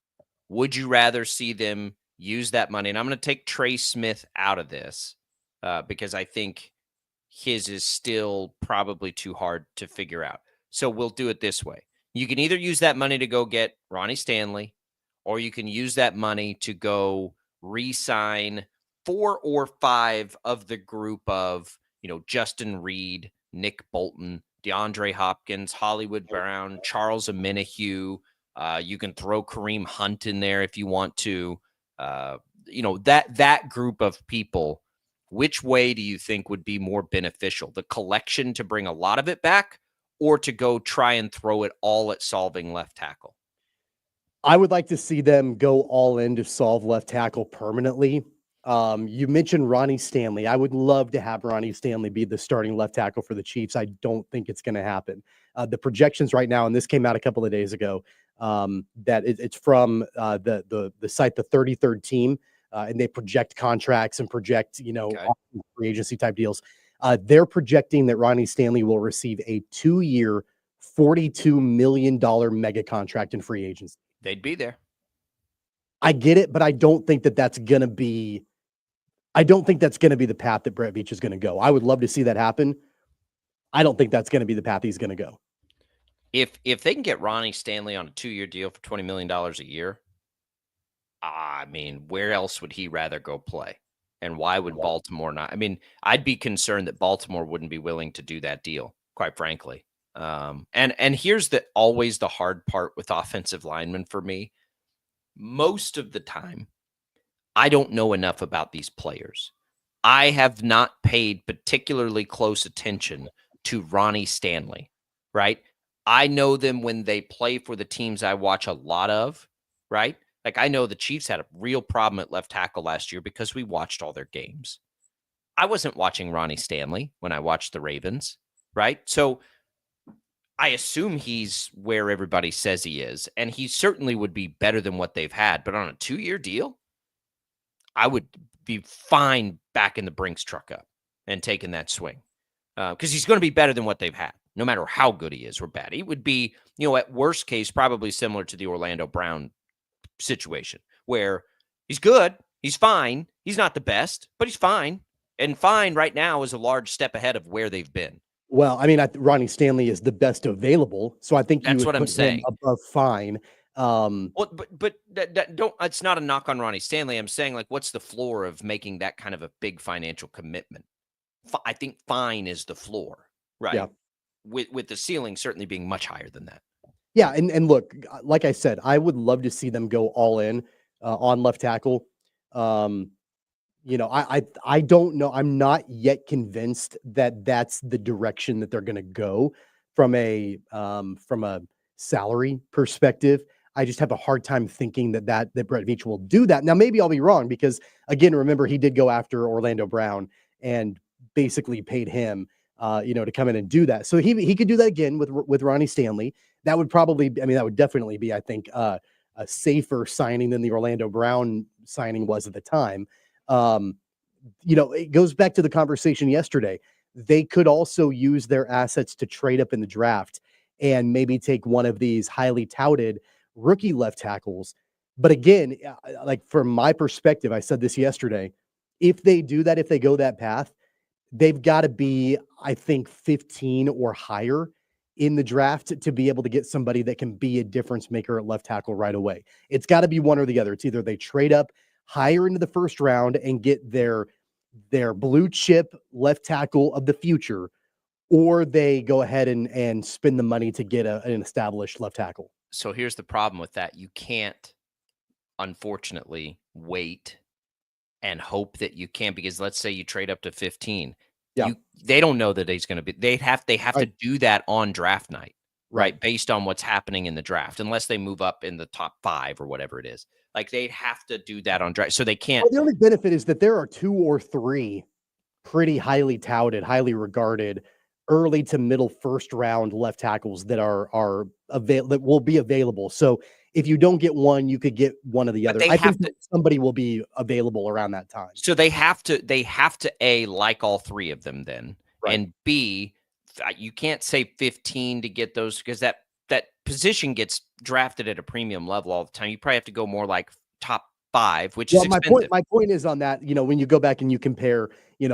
S7: would you rather see them use that money? And I'm going to take Trey Smith out of this because I think his is still probably too hard to figure out. So we'll do it this way. You can either use that money to go get Ronnie Stanley, or you can use that money to go re-sign 4 or 5 of the group of, Justin Reed, Nick Bolton, DeAndre Hopkins, Hollywood Brown, Charles Omenihu. You can throw Kareem Hunt in there if you want to. That group of people, which way do you think would be more beneficial? The collection to bring a lot of it back, or to go try and throw it all at solving left tackle?
S3: I would like to see them go all in to solve left tackle permanently. You mentioned Ronnie Stanley. I would love to have Ronnie Stanley be the starting left tackle for the Chiefs. I don't think it's going to happen. The projections right now, and this came out a couple of days ago, that it's from the site, the 33rd Team, and they project contracts and project, free agency type deals. They're projecting that Ronnie Stanley will receive a 2-year, $42 million mega contract in free agency.
S7: They'd be there.
S3: I get it, but I don't think that's going to be the path that Brett Veach is going to go. I would love to see that happen. I don't think that's going to be the path he's going to go.
S7: If they can get Ronnie Stanley on a 2-year deal for $20 million a year, I mean, where else would he rather go play? And why would Baltimore not? I mean, I'd be concerned that Baltimore wouldn't be willing to do that deal, quite frankly. And here's always the hard part with offensive linemen for me. Most of the time, I don't know enough about these players. I have not paid particularly close attention to Ronnie Stanley, right? I know them when they play for the teams I watch a lot of, right? Like I know the Chiefs had a real problem at left tackle last year because we watched all their games. I wasn't watching Ronnie Stanley when I watched the Ravens, right? So I assume he's where everybody says he is, and he certainly would be better than what they've had. But on a 2-year deal, I would be fine backing the Brinks truck up and taking that swing because he's going to be better than what they've had, no matter how good he is or bad. He would be, at worst case, probably similar to the Orlando Brown situation where he's good, he's fine, he's not the best, but he's fine. And fine right now is a large step ahead of where they've been.
S3: Well, I mean, Ronnie Stanley is the best available, so I think
S7: that's what I'm saying.
S3: Above fine.
S7: Well, but don't. It's not a knock on Ronnie Stanley. I'm saying, like, what's the floor of making that kind of a big financial commitment? I think fine is the floor, right? Yeah. With the ceiling certainly being much higher than that.
S3: Yeah, and look, like I said, I would love to see them go all in on left tackle. I don't know. I'm not yet convinced that that's the direction that they're going to go from a salary perspective. I just have a hard time thinking that Brett Veach will do that. Now, maybe I'll be wrong because, again, remember, he did go after Orlando Brown and basically paid him, to come in and do that. So he could do that again with Ronnie Stanley. That would definitely be, I think, a safer signing than the Orlando Brown signing was at the time. It goes back to the conversation yesterday. They could also use their assets to trade up in the draft and maybe take one of these highly touted rookie left tackles. But again, like from my perspective, I said this yesterday, if they do that, if they go that path, they've got to be, I think, 15 or higher in the draft to be able to get somebody that can be a difference maker at left tackle right away. It's got to be one or the other. It's either they trade up higher into the first round and get their blue chip left tackle of the future, or they go ahead and spend the money to get an established left tackle.
S7: So here's the problem with that. You can't, unfortunately, wait and hope that you can, because let's say you trade up to 15.
S3: Yeah.
S7: They don't know that he's going to be, they have to do that on draft night, right? Based on what's happening in the draft, unless they move up in the top 5 or whatever it is. Like they'd have to do that on draft. So they can't.
S3: Well, the only benefit is that there are 2 or 3 pretty highly touted, highly regarded early to middle first round left tackles that that will be available. So if you don't get one, you could get one of the other. I think somebody will be available around that time.
S7: So they have to A, like all 3 of them then, and B, you can't say 15 to get those, because that position gets drafted at a premium level all the time. You probably have to go more like top 5, which is expensive.
S3: My point is on that, when you go back and you compare,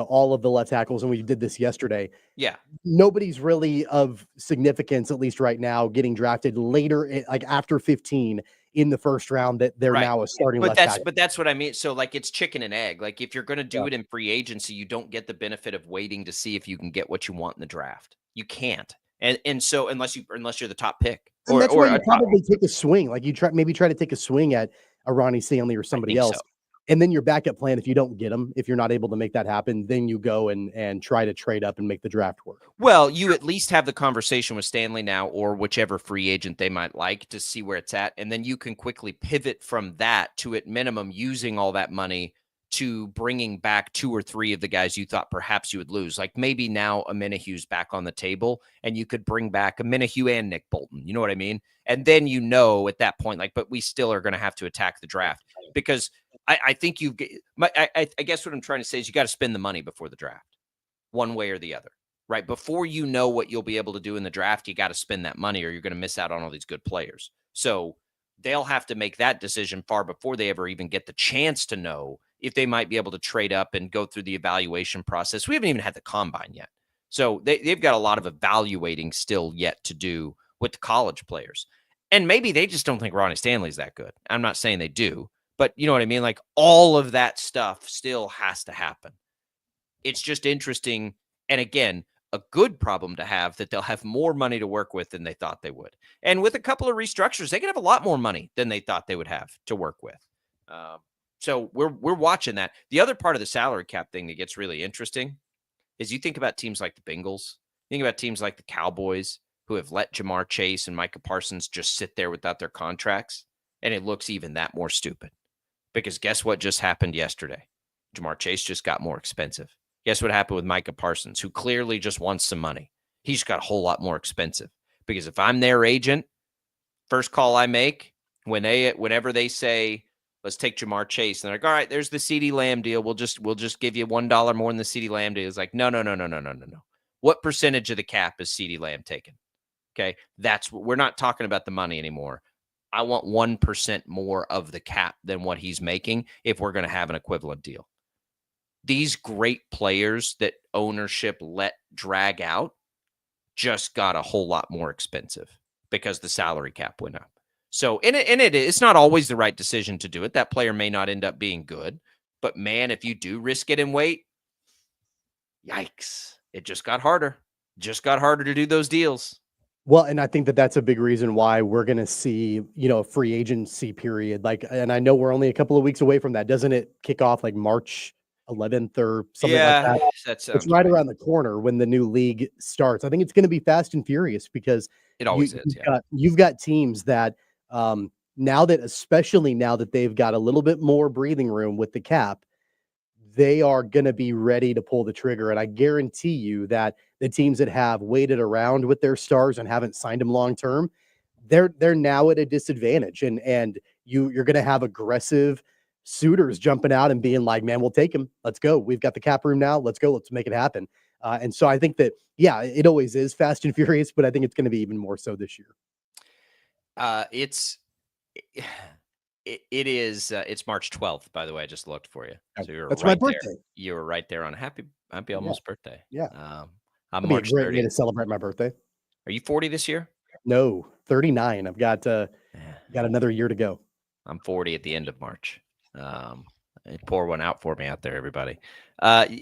S3: all of the left tackles, and we did this yesterday.
S7: Yeah.
S3: Nobody's really of significance, at least right now, getting drafted later, like after 15 in the first round, that they're now a starting left tackle.
S7: But that's what I mean. So like it's chicken and egg. Like if you're going to do it in free agency, you don't get the benefit of waiting to see if you can get what you want in the draft. You can't. And so unless you're the top pick,
S3: and that's why you probably take a swing. Like you try to take a swing at a Ronnie Stanley or somebody else. So. And then your backup plan, if you don't get them, if you're not able to make that happen, then you go and try to trade up and make the draft work.
S7: Well, you at least have the conversation with Stanley now, or whichever free agent they might like, to see where it's at. And then you can quickly pivot from that to, at minimum, using all that money to bringing back 2 or 3 of the guys you thought perhaps you would lose. Like maybe now Amenahu's back on the table and you could bring back Amenahu and Nick Bolton. You know what I mean? And then at that point, but we still are going to have to attack the draft, because I think I guess what I'm trying to say is you got to spend the money before the draft, one way or the other, right? Before you know what you'll be able to do in the draft, you got to spend that money or you're going to miss out on all these good players. So they'll have to make that decision far before they ever even get the chance to know if they might be able to trade up and go through the evaluation process. We haven't even had the combine yet. So they've got a lot of evaluating still yet to do with the college players. And maybe they just don't think Ronnie Stanley's that good. I'm not saying they do. But you know what I mean? Like all of that stuff still has to happen. It's just interesting. And again, a good problem to have, that they'll have more money to work with than they thought they would. And with a couple of restructures, they could have a lot more money than they thought they would have to work with. So we're watching that. The other part of the salary cap thing that gets really interesting is you think about teams like the Bengals, think about teams like the Cowboys, who have let Jamar Chase and Micah Parsons just sit there without their contracts. And it looks even that more stupid. Because guess what just happened yesterday? Jamar Chase just got more expensive. Guess what happened with Micah Parsons, who clearly just wants some money? He's got a whole lot more expensive. Because if I'm their agent, first call I make, whenever they say, let's take Jamar Chase, and they're like, all right, there's the CeeDee Lamb deal. We'll just give you $1 more than the CeeDee Lamb deal. It's like, no. What percentage of the cap is CeeDee Lamb taking? Okay, we're not talking about the money anymore. I want 1% more of the cap than what he's making if we're going to have an equivalent deal. These great players that ownership let drag out just got a whole lot more expensive because the salary cap went up. So, it's not always the right decision to do it. That player may not end up being good, but man, if you do risk it and wait, yikes, it just got harder. Just got harder to do those deals.
S3: Well, and I think that's a big reason why we're going to see, a free agency period. And I know we're only a couple of weeks away from that. Doesn't it kick off like March 11th or something like that? It's right around the corner when the new league starts. I think it's going to be fast and furious because
S7: it always is.
S3: You've got teams that especially now that they've got a little bit more breathing room with the cap, they are going to be ready to pull the trigger. And I guarantee you that the teams that have waited around with their stars and haven't signed them long-term, they're now at a disadvantage. And you're going to have aggressive suitors jumping out and being like, man, we'll take him. Let's go. We've got the cap room now. Let's go. Let's make it happen. And so I think that, yeah, it always is fast and furious, but I think it's going to be even more so this year.
S7: It's March 12th, by the way. I just looked for you. So you're
S3: That's
S7: right
S3: my birthday.
S7: there. You were right there on happy almost birthday.
S3: Yeah.
S7: I'm
S3: It'd be a
S7: March
S3: great way
S7: 30th.
S3: to celebrate my birthday.
S7: Are you 40 this year?
S3: No, 39. I've got another year to go.
S7: I'm 40 at the end of March. Pour one out for me out there, everybody.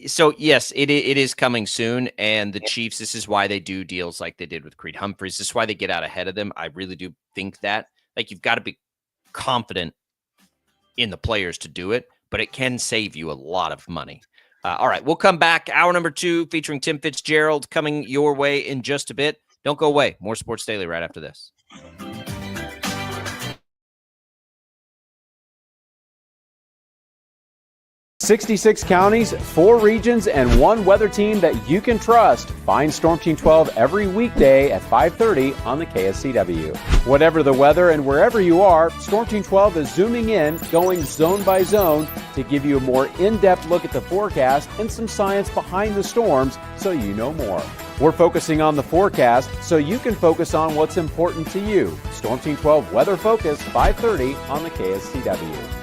S7: So yes, it is coming soon. And the Chiefs, this is why they do deals like they did with Creed Humphreys. This is why they get out ahead of them. I really do think that. Like, you've got to be confident in the players to do it, but it can save you a lot of money. All right, we'll come back. Hour number 2 featuring Tim Fitzgerald coming your way in just a bit. Don't go away. More Sports Daily right after this.
S12: 66 counties, 4 regions, and 1 weather team that you can trust. Find Storm Team 12 every weekday at 5:30 on the KSCW. Whatever the weather and wherever you are, Storm Team 12 is zooming in, going zone by zone to give you a more in-depth look at the forecast and some science behind the storms so you know more. We're focusing on the forecast so you can focus on what's important to you. Storm Team 12 Weather Focus, 5:30 on the KSCW.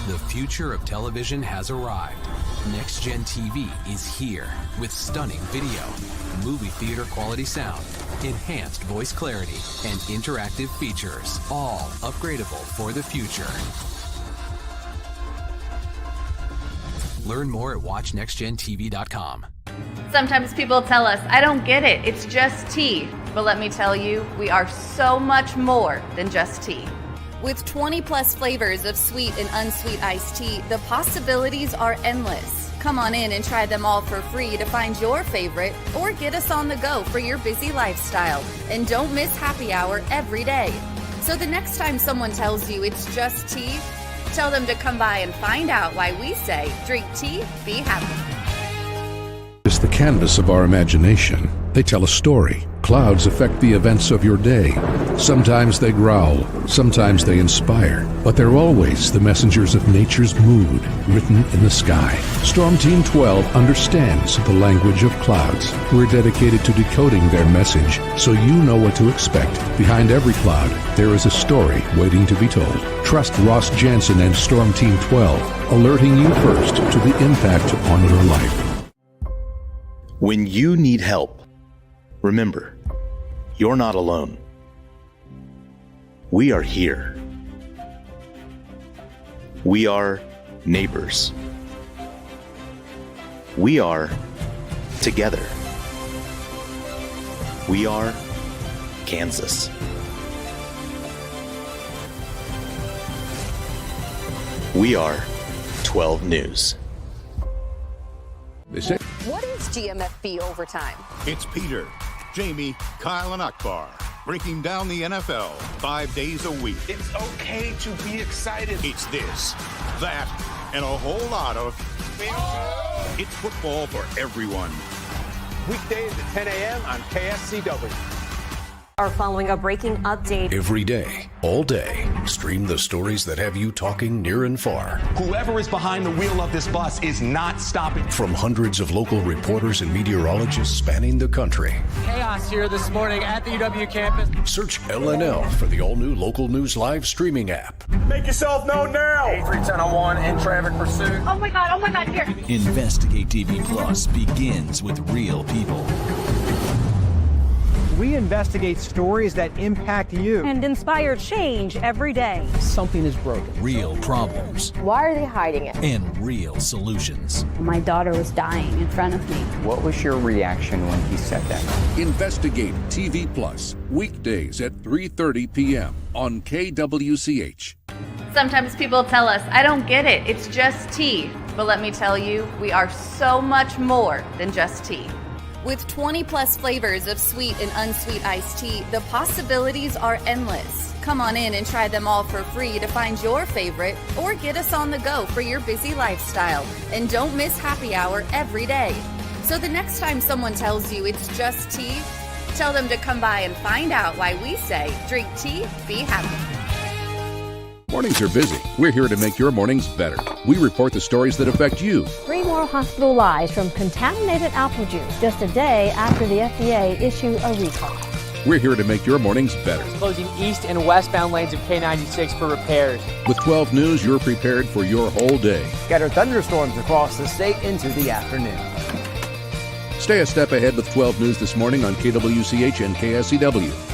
S13: The future of television has arrived. Next Gen TV is here with stunning video, movie theater quality sound, enhanced voice clarity, and interactive features, all upgradable for the future. Learn more at watchnextgentv.com.
S14: Sometimes people tell us, I don't get it, it's just tea. But let me tell you, we are so much more than just tea.
S15: With 20 plus flavors of sweet and unsweet iced tea, the possibilities are endless. Come on in and try them all for free to find your favorite or get us on the go for your busy lifestyle. And don't miss happy hour every day. So the next time someone tells you it's just tea, tell them to come by and find out why we say drink tea, be happy.
S16: It's the canvas of our imagination. They tell a story. Clouds affect the events of your day. Sometimes they growl, sometimes they inspire, but they're always the messengers of nature's mood written in the sky. Storm Team 12 understands the language of clouds. We're dedicated to decoding their message so you know what to expect. Behind every cloud, there is a story waiting to be told. Trust Ross Jansen and Storm Team 12, alerting you first to the impact on your life.
S17: When you need help, remember, you're not alone. We are here. We are neighbors. We are together. We are Kansas. We are 12 News.
S16: They say,
S18: What is GMFB overtime?
S19: It's Peter, Jamie, Kyle, and Akbar breaking down the NFL 5 days a week.
S1: It's okay to be excited.
S19: It's this, that, and a whole lot of... It's football for everyone.
S20: Weekdays at 10 a.m. on KSCW.
S18: Are following a breaking update.
S16: every day, all day, stream the stories that have you talking near and far.
S1: Whoever is behind the wheel of this bus is not stopping.
S16: From hundreds of local reporters and meteorologists spanning the country.
S21: Chaos here this morning at the UW campus.
S16: Search LNL for the all-new Local News Live streaming app.
S1: Make yourself known now.
S21: 310-1 in traffic pursuit.
S18: Oh my God, here.
S22: Investigate TV Plus begins with real people.
S2: We investigate stories that impact you.
S23: And inspire change every day.
S2: Something is broken.
S22: Real problems
S18: Why are they hiding it?
S22: and real solutions.
S15: My daughter was dying in front of me.
S4: What was your reaction when he said that?
S16: Investigate TV Plus, weekdays at 3:30 p.m. on KWCH.
S14: Sometimes people tell us, I don't get it, it's just tea. But let me tell you, we are so much more than just tea.
S15: With 20 plus flavors of sweet and unsweet iced tea, the possibilities are endless. Come on in and try them all for free to find your favorite or get us on the go for your busy lifestyle. And don't miss happy hour every day. So the next time someone tells you it's just tea, tell them to come by and find out why we say drink tea, be happy.
S16: Mornings are busy. We're here to make your mornings better. We report the stories that affect you.
S23: 3 more hospitalized from contaminated apple juice just a day after the FDA issued a recall.
S16: We're here to make your mornings better.
S21: Closing east and westbound lanes of K96 for repairs.
S16: With 12 News, you're prepared for your whole day.
S2: Scattered thunderstorms across the state into the afternoon.
S16: Stay a step ahead with 12 News this morning on KWCH and KSCW.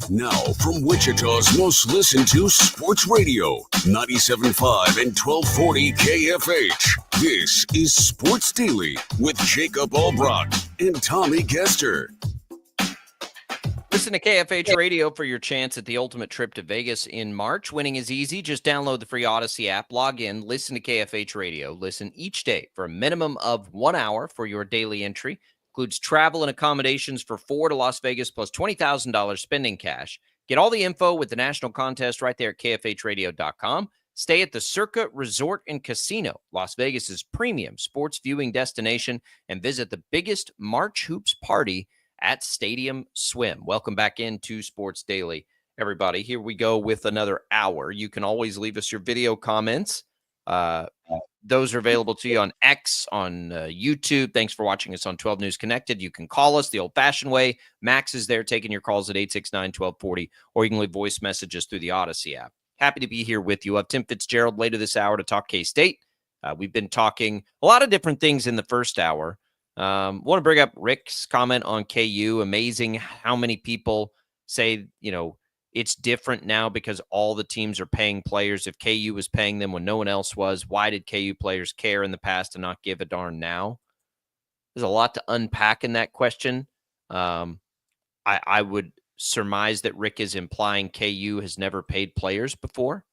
S6: Now, from Wichita's most listened to sports radio, 97.5 and 1240 KFH. This is Sports Daily with Jacob Albrock and Tommy Gester.
S7: Listen to KFH Radio for your chance at the ultimate trip to Vegas in March. Winning is easy. Just download the free Odyssey app, log in, listen to KFH Radio. Listen each day for a minimum of 1 hour for your daily entry. Includes travel and accommodations for 4 to Las Vegas plus $20,000 spending cash. Get all the info with the national contest right there at kfhradio.com. Stay at the Circa Resort and Casino, Las Vegas's premium sports viewing destination, and visit the biggest March Hoops party at Stadium Swim. Welcome back into Sports Daily, everybody. Here we go with another hour. You can always leave us your video comments. Those are available to you on X, on YouTube. Thanks for watching us on 12 News Connected. You can call us the old-fashioned way. Max is there taking your calls at 869-1240, or you can leave voice messages through the Odyssey app. Happy to be here with you. We'll have Tim Fitzgerald later this hour to talk K-State. We've been talking a lot of different things in the first hour. Want to bring up Rick's comment on KU. Amazing how many people say, it's different now because all the teams are paying players. If KU was paying them when no one else was, why did KU players care in the past and not give a darn now? There's a lot to unpack in that question. I would surmise that Rick is implying KU has never paid players before.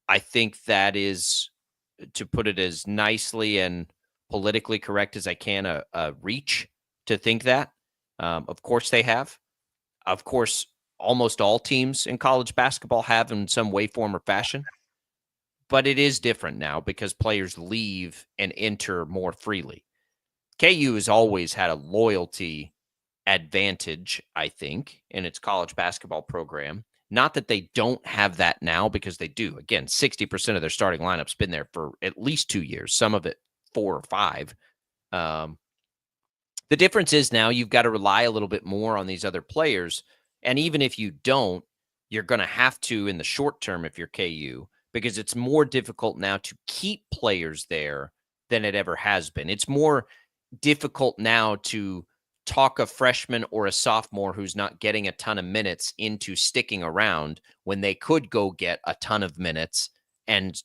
S7: I think that is, to put it as nicely and politically correct as I can, a reach to think that. Of course they have. Of course, almost all teams in college basketball have in some way, form, or fashion. But it is different now because players leave and enter more freely. KU has always had a loyalty advantage, I think, in its college basketball program. Not that they don't have that now, because they do. Again, 60% of their starting lineup's been there for at least 2 years, some of it 4 or 5. The difference is now you've got to rely a little bit more on these other players. And even if you don't, you're going to have to in the short term if you're KU, because it's more difficult now to keep players there than it ever has been. It's more difficult now to talk a freshman or a sophomore who's not getting a ton of minutes into sticking around when they could go get a ton of minutes and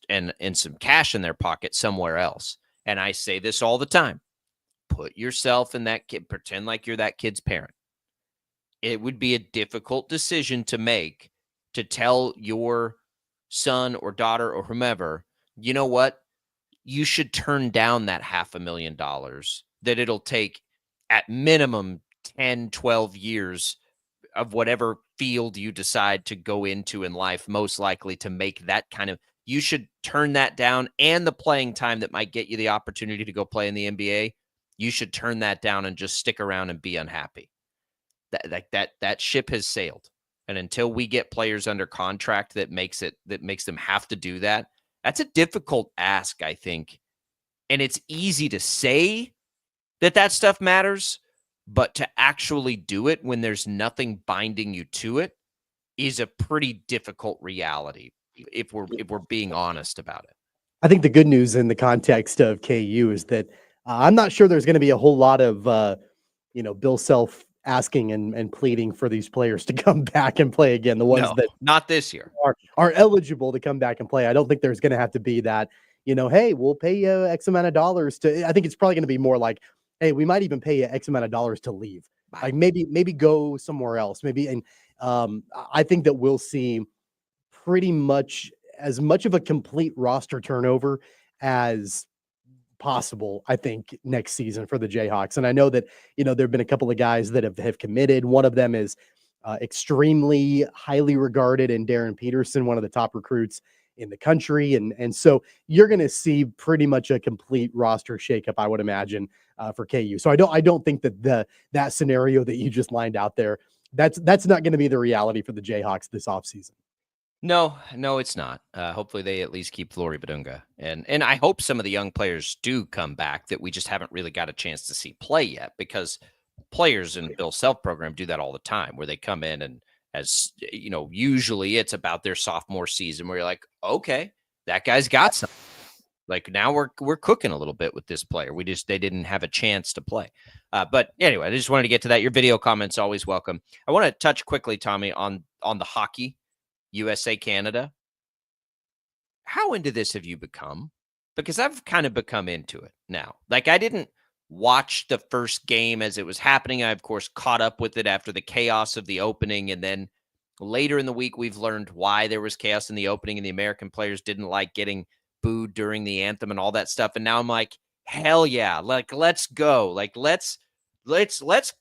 S7: some cash in their pocket somewhere else. And I say this all the time. Put yourself in that kid, pretend like you're that kid's parent. It would be a difficult decision to make, to tell your son or daughter or whomever, you know what? You should turn down that $500,000 that it'll take at minimum 10, 12 years of whatever field you decide to go into in life, most likely to make that kind of, you should turn that down, and the playing time that might get you the opportunity to go play in the NBA. You should turn that down and just stick around and be unhappy. That ship has sailed. And until we get players under contract that makes them have to do that, that's a difficult ask, I think. And it's easy to say that stuff matters, but to actually do it when there's nothing binding you to it is a pretty difficult reality if we're being honest about it.
S3: I think the good news in the context of KU is that I'm not sure there's going to be a whole lot of Bill Self asking and pleading for these players to come back and play again. The ones that
S7: not this year
S3: are eligible to come back and play. I don't think there's going to have to be that, hey, we'll pay you X amount of dollars to. I think it's probably going to be more like, hey, we might even pay you X amount of dollars to leave. Like maybe go somewhere else. Maybe. And I think that we'll see pretty much as much of a complete roster turnover as possible, I think, next season for the Jayhawks. And I know that, there have been a couple of guys that have committed. One of them is extremely highly regarded in Darren Peterson, one of the top recruits in the country. And so you're going to see pretty much a complete roster shakeup, I would imagine, for KU. So I don't think that that scenario that you just lined out there, that's not going to be the reality for the Jayhawks this offseason.
S7: No, it's not. Hopefully they at least keep Flory Badunga. And I hope some of the young players do come back that we just haven't really got a chance to see play yet, because players in Bill Self program do that all the time, where they come in and, as usually it's about their sophomore season where you're like, okay, that guy's got something. Like now we're cooking a little bit with this player. They didn't have a chance to play. But anyway, I just wanted to get to that. Your video comments always welcome. I want to touch quickly, Tommy, on the hockey. USA, Canada. How into this have you become? Because I've kind of become into it now. Like, I didn't watch the first game as it was happening. I, of course, caught up with it after the chaos of the opening. And then later in the week, we've learned why there was chaos in the opening and the American players didn't like getting booed during the anthem and all that stuff. And now I'm like, hell yeah. Like, let's go. Like, let's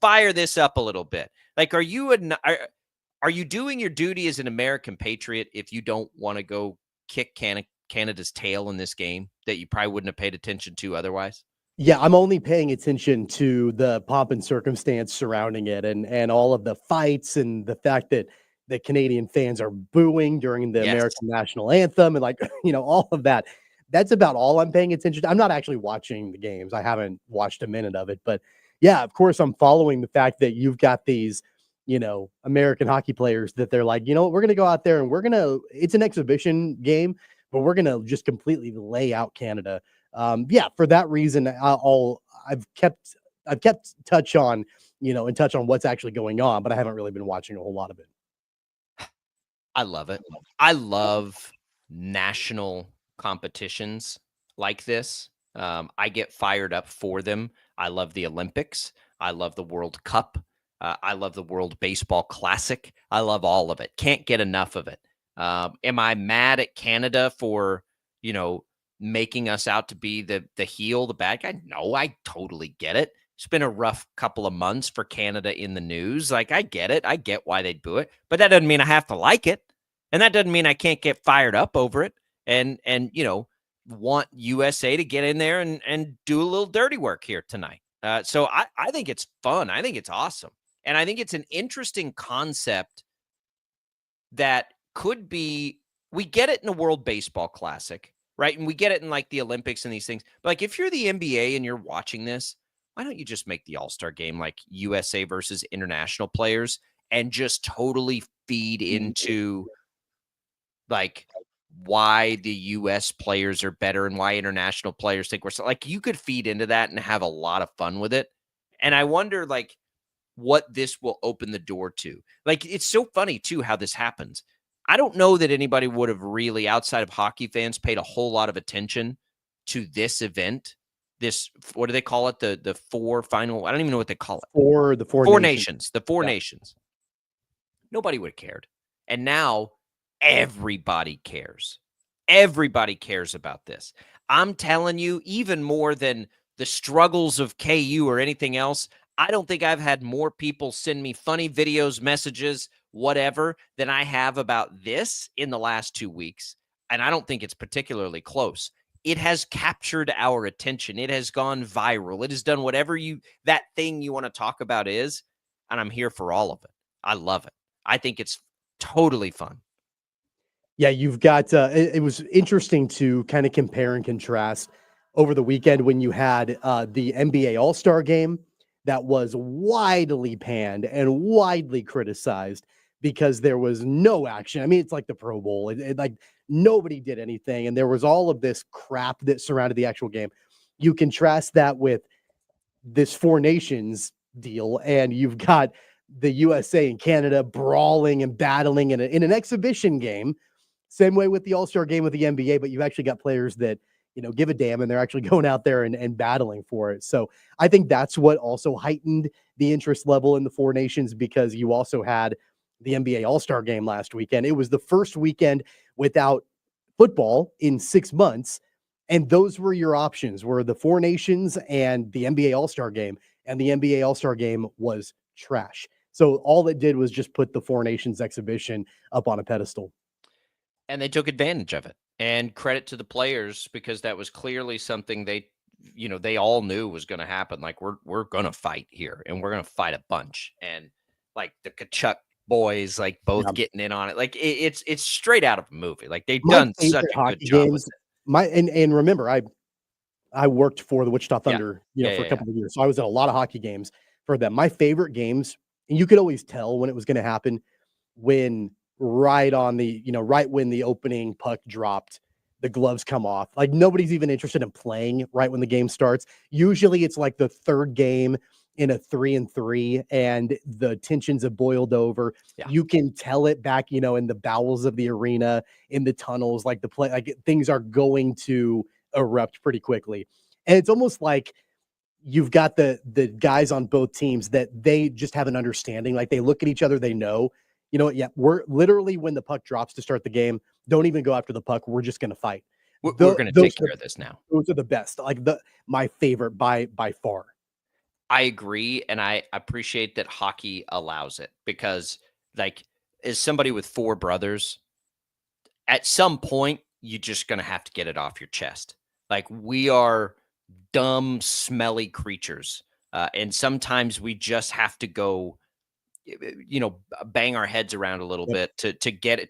S7: fire this up a little bit. Like, are you doing your duty as an American patriot if you don't want to go kick Canada's tail in this game that you probably wouldn't have paid attention to otherwise?
S3: Yeah, I'm only paying attention to the pomp and circumstance surrounding it and all of the fights and the fact that the Canadian fans are booing during the American national anthem and all of that. That's about all I'm paying attention to. I'm not actually watching the games. I haven't watched a minute of it. But yeah, of course, I'm following the fact that you've got these American hockey players that they're like, we're going to go out there and it's an exhibition game, but we're going to just completely lay out Canada. For that reason, I've kept touch on, and touch on what's actually going on, but I haven't really been watching a whole lot of it.
S7: I love it. I love national competitions like this. I get fired up for them. I love the Olympics. I love the World Cup. I love the World Baseball Classic. I love all of it. Can't get enough of it. Am I mad at Canada for, making us out to be the heel, the bad guy? No, I totally get it. It's been a rough couple of months for Canada in the news. Like, I get it. I get why they'd boo it. But that doesn't mean I have to like it. And that doesn't mean I can't get fired up over it and want USA to get in there and do a little dirty work here tonight. So I think it's fun. I think it's awesome. And I think it's an interesting concept that could be, we get it in the World Baseball Classic, right? And we get it in like the Olympics and these things. But like, if you're the NBA and you're watching this, why don't you just make the All-Star game like USA versus international players and just totally feed into like why the US players are better and why international players think we're so, like, you could feed into that and have a lot of fun with it. And I wonder like what this will open the door to. Like, it's so funny too how this happens. I don't know that anybody would have really, outside of hockey fans, paid a whole lot of attention to this event. This, what do they call it? The four final, I don't even know what they call it.
S3: The four nations.
S7: The four nations. Nobody would have cared. And now everybody cares. Everybody cares about this. I'm telling you, even more than the struggles of KU or anything else, I don't think I've had more people send me funny videos, messages, whatever, than I have about this in the last 2 weeks. And I don't think it's particularly close. It has captured our attention. It has gone viral. It has done whatever that thing you want to talk about is, and I'm here for all of it. I love it. I think it's totally fun.
S3: Yeah, you've got, it was interesting to kind of compare and contrast over the weekend when you had the NBA All-Star game that was widely panned and widely criticized because there was no action. I mean, it's like the Pro Bowl. Like nobody did anything, and there was all of this crap that surrounded the actual game. You contrast that with this Four Nations deal, and you've got the USA and Canada brawling and battling in an exhibition game. Same way with the All-Star game with the NBA, but you've actually got players that, give a damn, and they're actually going out there and battling for it. So I think that's what also heightened the interest level in the Four Nations, because you also had the NBA All-Star game last weekend. It was the first weekend without football in 6 months, and those were your options, were the Four Nations and the NBA All-Star game, and the NBA All-Star game was trash. So all it did was just put the Four Nations exhibition up on a pedestal.
S7: And they took advantage of it. And credit to the players, because that was clearly something they all knew was going to happen. Like, we're going to fight here, and we're going to fight a bunch. And like the Kachuk boys, like both getting in on it. Like it's straight out of a movie. Like they've done such a good job with it.
S3: And remember, I worked for the Wichita Thunder, for a couple of years. So I was at a lot of hockey games for them. My favorite games, and you could always tell when it was going to happen, when right when the opening puck dropped, the gloves come off. Like nobody's even interested in playing right when the game starts. Usually it's like the third game in a 3-3, and the tensions have boiled over. Yeah. You can tell it back, in the bowels of the arena, in the tunnels, like things are going to erupt pretty quickly. And it's almost like you've got the guys on both teams that they just have an understanding. Like they look at each other, they know, we're literally, when the puck drops to start the game, don't even go after the puck. We're just going to fight.
S7: We're going to take care of this now.
S3: Those are the best. Like my favorite by far.
S7: I agree, and I appreciate that hockey allows it, because, like, as somebody with 4 brothers, at some point, you're just going to have to get it off your chest. Like, we are dumb, smelly creatures, and sometimes we just have to go, bang our heads around a little bit to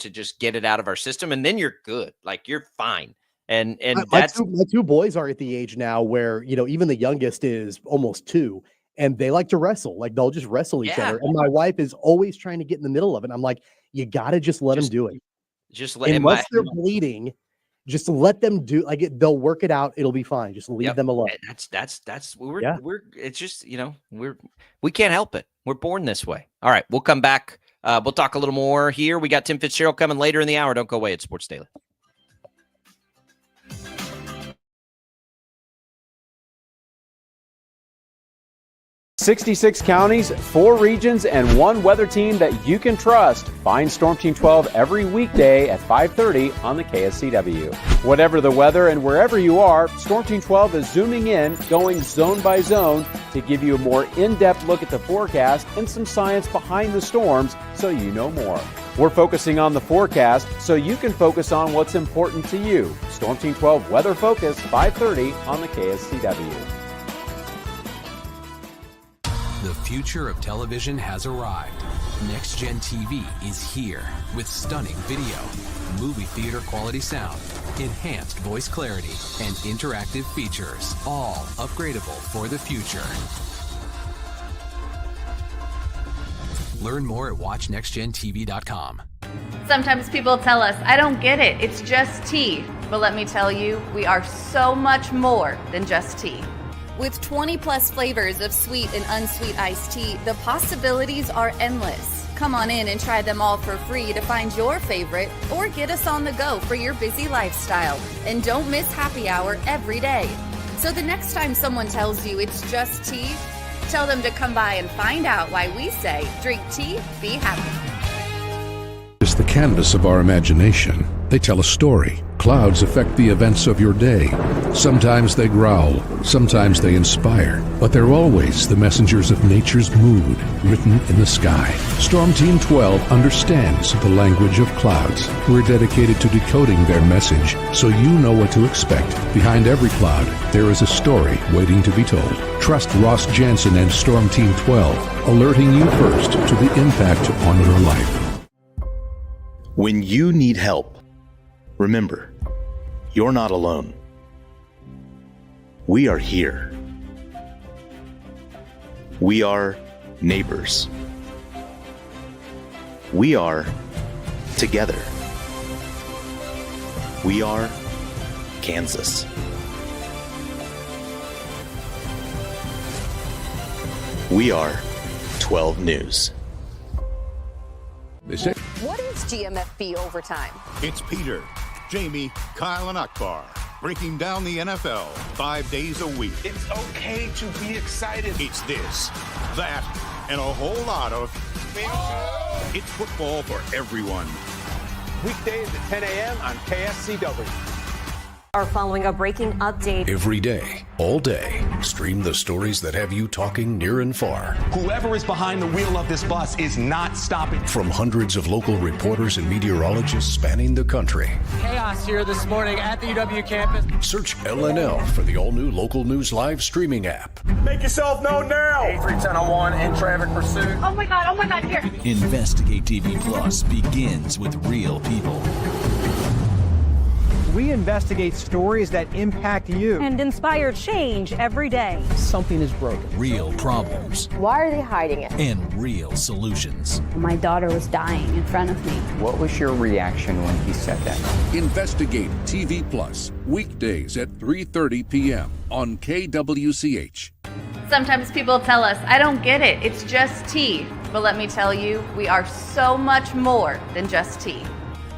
S7: just get it out of our system, and then you're good. Like, you're fine. And
S3: my two boys are at the age now where, even the youngest is almost 2, and they like to wrestle. Like they'll just wrestle each other. And my wife is always trying to get in the middle of it. And I'm like, you got to just let them do it. Unless they're bleeding, just let them do they'll work it out. It'll be fine. Just leave them alone.
S7: It's just, we can't help it. We're born this way. All right. We'll come back. We'll talk a little more here. We got Tim Fitzgerald coming later in the hour. Don't go away. It's Sports Daily.
S12: 66 counties, 4 regions, and 1 weather team that you can trust. Find Storm Team 12 every weekday at 5:30 on the KSCW. Whatever the weather and wherever you are, Storm Team 12 is zooming in, going zone by zone to give you a more in-depth look at the forecast and some science behind the storms so you know more. We're focusing on the forecast so you can focus on what's important to you. Storm Team 12 Weather Focus, 5:30 on the KSCW.
S13: The future of television has arrived. Next Gen TV is here with stunning video, movie theater quality sound, enhanced voice clarity, and interactive features, all upgradable for the future. Learn more at watchnextgentv.com.
S14: Sometimes people tell us, I don't get it, it's just tea. But let me tell you, we are so much more than just tea.
S15: With 20 plus flavors of sweet and unsweet iced tea, the possibilities are endless. Come on in and try them all for free to find your favorite, or get us on the go for your busy lifestyle. And don't miss happy hour every day. So the next time someone tells you it's just tea, tell them to come by and find out why we say, drink tea, be happy.
S16: Is the canvas of our imagination. They tell a story. Clouds affect the events of your day. Sometimes they growl, sometimes they inspire, but they're always the messengers of nature's mood, written in the sky. Storm Team 12 understands the language of clouds. We're dedicated to decoding their message so you know what to expect. Behind every cloud, there is a story waiting to be told. Trust Ross Jansen and Storm Team 12, alerting you first to the impact on your life.
S17: When you need help, remember, you're not alone. We are here. We are neighbors. We are together. We are Kansas. We are 12 News.
S16: They say,
S18: What is GMFB overtime?
S19: It's Peter, Jamie, Kyle, and Akbar breaking down the NFL 5 days a week.
S1: It's okay to be excited.
S19: It's this, that, and a whole lot of. It's football for everyone.
S20: Weekdays at 10 a.m. on KSCW.
S18: Are following a breaking update.
S16: every day, all day, stream the stories that have you talking near and far.
S1: Whoever is behind the wheel of this bus is not stopping.
S16: From hundreds of local reporters and meteorologists spanning the country.
S21: Chaos here this morning at the UW campus.
S16: Search LNL for the all-new Local News Live streaming app.
S1: Make yourself known now.
S21: 310-01 in traffic pursuit.
S18: Oh my God, here.
S22: Investigate TV Plus begins with real people.
S11: We investigate stories that impact you.
S23: And inspire change every day.
S11: Something is broken.
S22: Real problems
S18: Why are they hiding it?
S22: and real solutions.
S15: My daughter was dying in front of me.
S4: What was your reaction when he said that?
S16: Investigate TV Plus, weekdays at 3:30 p.m. on KWCH.
S14: Sometimes people tell us, I don't get it, it's just tea. But let me tell you, we are so much more than just tea.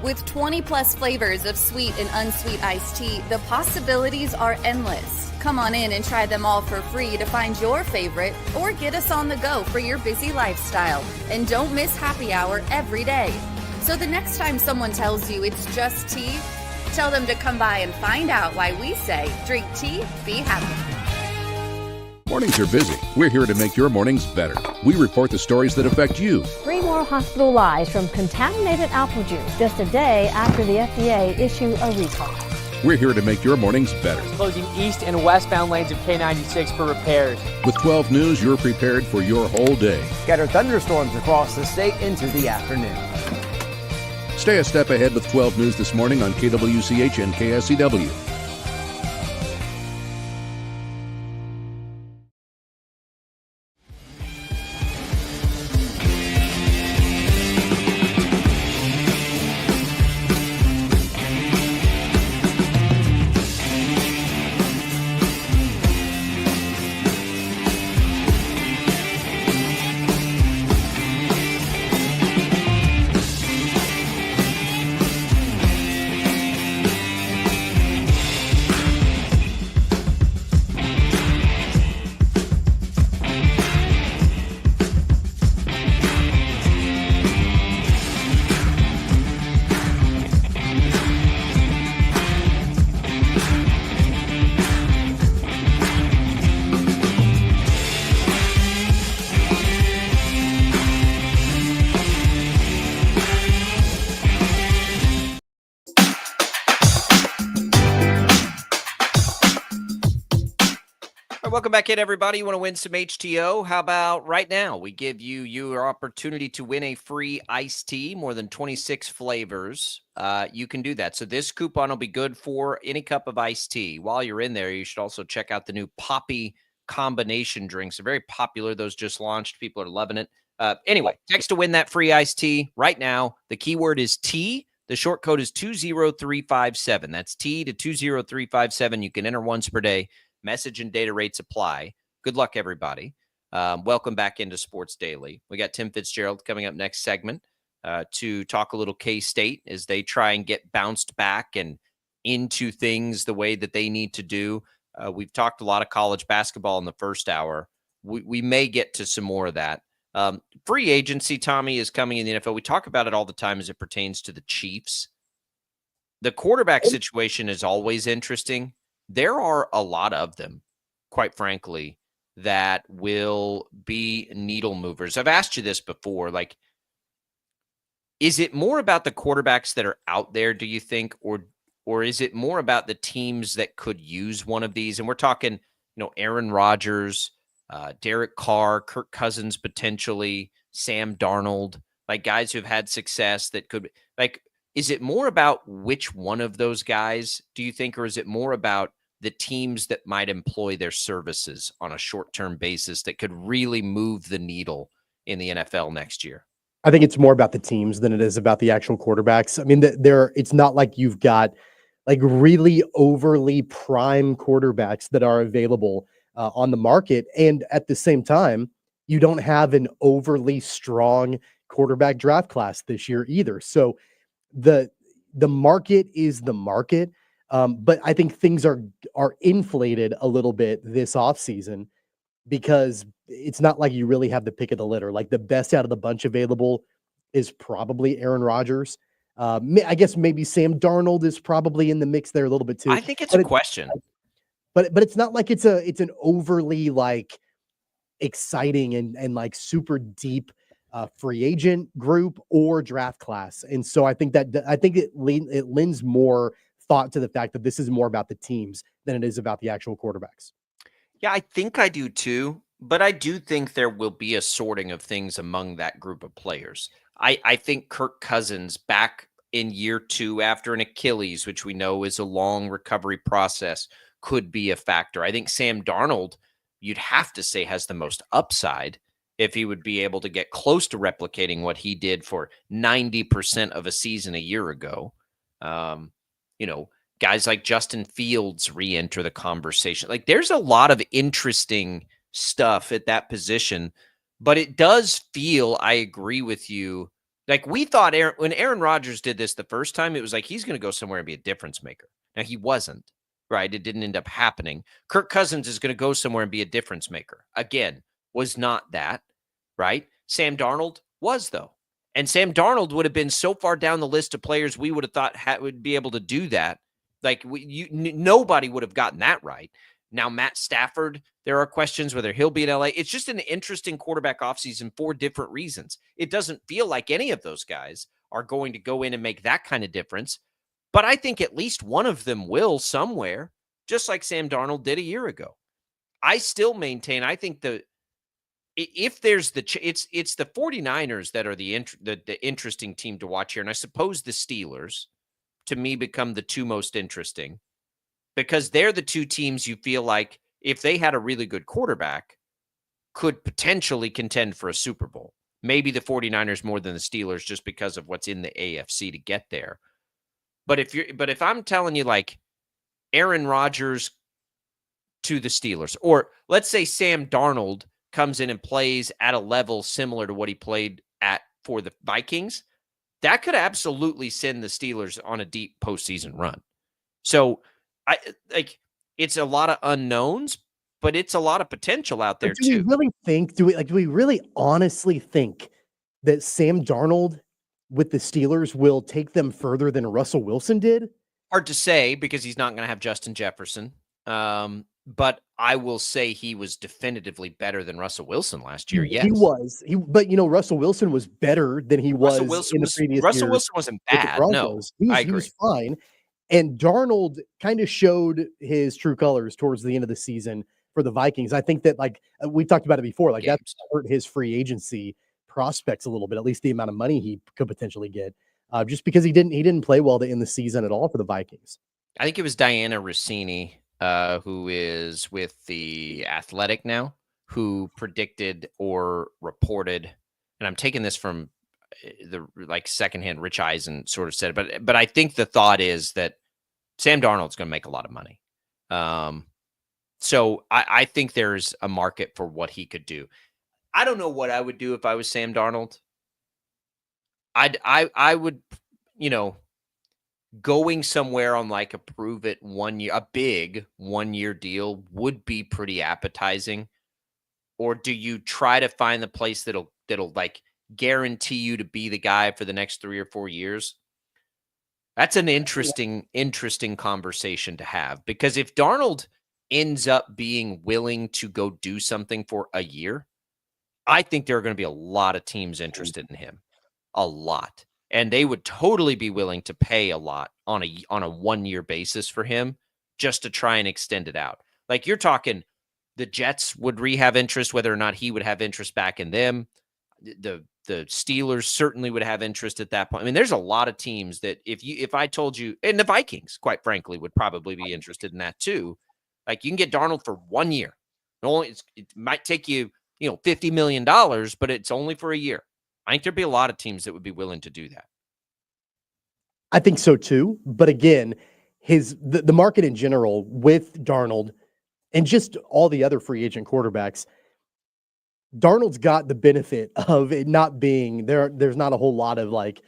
S15: With 20 plus flavors of sweet and unsweet iced tea, the possibilities are endless. Come on in and try them all for free to find your favorite or get us on the go for your busy lifestyle. And don't miss happy hour every day. So the next time someone tells you it's just tea, tell them to come by and find out why we say drink tea, be happy.
S16: Mornings are busy. We're here to make your mornings better. We report the stories that affect you.
S23: 3 more hospital lies from contaminated apple juice just a day after the FDA issue a recall.
S16: We're here to make your mornings better.
S21: Closing east and westbound lanes of K96 for repairs.
S16: With 12 News, you're prepared for your whole day.
S2: Scattered thunderstorms across the state into the afternoon.
S16: Stay a step ahead with 12 News this morning on KWCH and KSCW.
S7: Welcome back in, everybody. You want to win some HTO? How about right now? We give you your opportunity to win a free iced tea, more than 26 flavors. You can do that. So this coupon will be good for any cup of iced tea. While you're in there, you should also check out the new Poppy combination drinks. They're very popular. Those just launched. People are loving it. Anyway, text to win that free iced tea right now. The keyword is tea. The short code is 20357. That's T to 20357. You can enter once per day. Message and data rates apply. Good luck, everybody. Welcome back into Sports Daily. We got Tim Fitzgerald coming up next segment to talk a little K-State as they try and get bounced back and into things the way that they need to do. We've talked a lot of college basketball in the first hour. We may get to some more of that. Free agency, Tommy, is coming in the NFL. We talk about it all the time as it pertains to the Chiefs. The quarterback situation is always interesting. There are a lot of them, quite frankly, that will be needle movers. I've asked you this before. Like, is it more about the quarterbacks that are out there, do you think, or is it more about the teams that could use one of these? And we're talking, Aaron Rodgers, Derek Carr, Kirk Cousins potentially, Sam Darnold, like guys who've had success that could, like, is it more about which one of those guys, do you think, or is it more about the teams that might employ their services on a short-term basis that could really move the needle in the NFL next year?
S3: I think it's more about the teams than it is about the actual quarterbacks. I mean, it's not like you've got like really overly prime quarterbacks that are available on the market. And at the same time, you don't have an overly strong quarterback draft class this year either. So the market is the market. But I think things are inflated a little bit this offseason because it's not like you really have the pick of the litter. Like the best out of the bunch available is probably Aaron Rodgers. I guess maybe Sam Darnold is probably in the mix there a little bit too.
S7: I think it's a question.
S3: But it's not like it's an overly like exciting and like super deep free agent group or draft class. And so I think it lends more thought to the fact that this is more about the teams than it is about the actual quarterbacks.
S7: Yeah, I think I do too, but I do think there will be a sorting of things among that group of players. I think Kirk Cousins back in year 2 after an Achilles, which we know is a long recovery process, could be a factor. I think Sam Darnold, you'd have to say, has the most upside if he would be able to get close to replicating what he did for 90% of a season a year ago. Guys like Justin Fields re-enter the conversation. Like there's a lot of interesting stuff at that position, but it does feel, I agree with you. Like we thought when Aaron Rodgers did this the first time, it was like, he's going to go somewhere and be a difference maker. Now he wasn't, right? It didn't end up happening. Kirk Cousins is going to go somewhere and be a difference maker. Again, was not that, right? Sam Darnold was though. And Sam Darnold would have been so far down the list of players we would have thought would be able to do that. Like nobody would have gotten that right. Now, Matt Stafford, there are questions whether he'll be in LA. It's just an interesting quarterback offseason for different reasons. It doesn't feel like any of those guys are going to go in and make that kind of difference. But I think at least one of them will somewhere, just like Sam Darnold did a year ago. I still maintain, I think if there's it's the 49ers that are the interesting team to watch here. And I suppose the Steelers, to me, become the two most interesting because they're the two teams you feel like if they had a really good quarterback could potentially contend for a Super Bowl. Maybe the 49ers more than the Steelers just because of what's in the AFC to get there. But if I'm telling you like Aaron Rodgers to the Steelers, or let's say Sam Darnold comes in and plays at a level similar to what he played at for the Vikings, that could absolutely send the Steelers on a deep postseason run. So it's a lot of unknowns, but it's a lot of potential out there too.
S3: Do we really honestly think that Sam Darnold with the Steelers will take them further than Russell Wilson did?
S7: Hard to say because he's not going to have Justin Jefferson. But I will say he was definitively better than Russell Wilson last year. Yes,
S3: he was. But Russell Wilson was better than he was in the previous years.
S7: Russell Wilson wasn't bad. No, I agree.
S3: He was fine. And Darnold kind of showed his true colors towards the end of the season for the Vikings. I think that, like we talked about it before, like that hurt his free agency prospects a little bit, at least the amount of money he could potentially get, just because he didn't play well to end the season at all for the Vikings.
S7: I think it was Diana Rossini, who is with the Athletic now, who predicted or reported, and I'm taking this from the secondhand Rich Eisen sort of said, but I think the thought is that Sam Darnold's going to make a lot of money. So I think there's a market for what he could do. I don't know what I would do if I was Sam Darnold. I would, going somewhere on like a prove it 1 year, a big 1 year deal would be pretty appetizing. Or do you try to find the place that'll like guarantee you to be the guy for the next 3 or 4 years? That's an interesting conversation to have, because if Darnold ends up being willing to go do something for a year, I think there are going to be a lot of teams interested in him, a lot. And they would totally be willing to pay a lot on a 1 year basis for him just to try and extend it out. Like you're talking, the Jets would have interest, whether or not he would have interest back in them. The Steelers certainly would have interest at that point. I mean, there's a lot of teams that if I told you, and the Vikings, quite frankly, would probably be interested in that too. Like you can get Darnold for 1 year. It might take you, $50 million, but it's only for a year. I think there'd be a lot of teams that would be willing to do that.
S3: I think so too. But again, the market in general with Darnold and just all the other free agent quarterbacks, Darnold's got the benefit of it not being there. There's not a whole lot of like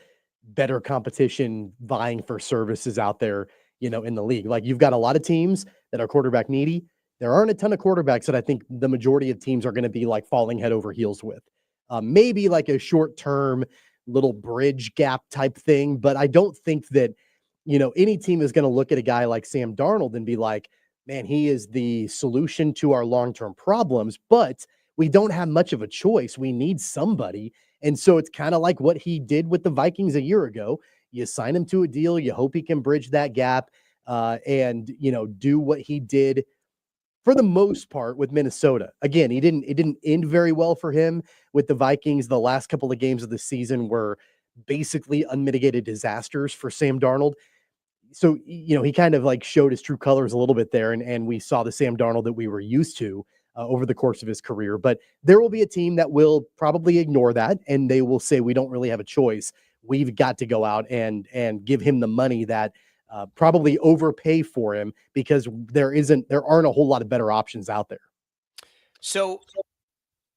S3: better competition vying for services out there, in the league. Like you've got a lot of teams that are quarterback needy. There aren't a ton of quarterbacks that I think the majority of teams are going to be like falling head over heels with. Maybe like a short-term little bridge gap type thing, but I don't think that, any team is going to look at a guy like Sam Darnold and be like, man, he is the solution to our long-term problems, but we don't have much of a choice. We need somebody. And so it's kind of like what he did with the Vikings a year ago. You sign him to a deal. You hope he can bridge that gap and, do what he did for the most part with Minnesota. Again, it didn't end very well for him with the Vikings. The last couple of games of the season were basically unmitigated disasters for Sam Darnold. So, he kind of like showed his true colors a little bit there. And we saw the Sam Darnold that we were used to over the course of his career. But there will be a team that will probably ignore that. And they will say, we don't really have a choice. We've got to go out and give him the money that probably overpay for him because there aren't a whole lot of better options out there.
S7: So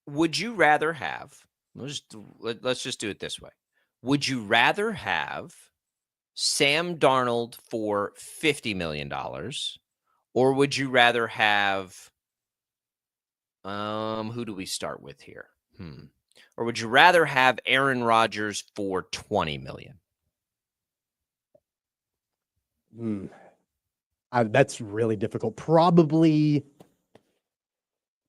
S7: would you rather have, let's just do it this way. Would you rather have Sam Darnold for $50 million, or would you rather have, who do we start with here? Or would you rather have Aaron Rodgers for $20 million?
S3: That's really difficult. Probably,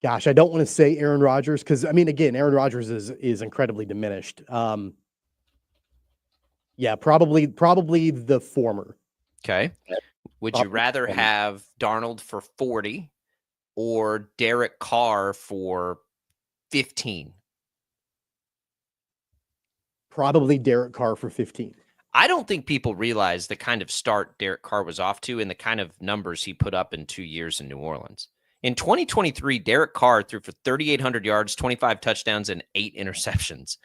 S3: gosh, I don't want to say Aaron Rodgers because, again, Aaron Rodgers is incredibly diminished. Yeah, probably the former.
S7: Okay. Would you rather have Darnold for 40 or Derek Carr for 15?
S3: Probably Derek Carr for 15.
S7: I don't think people realize the kind of start Derek Carr was off to and the kind of numbers he put up in 2 years in New Orleans. In 2023, Derek Carr threw for 3,800 yards, 25 touchdowns, and 8 interceptions.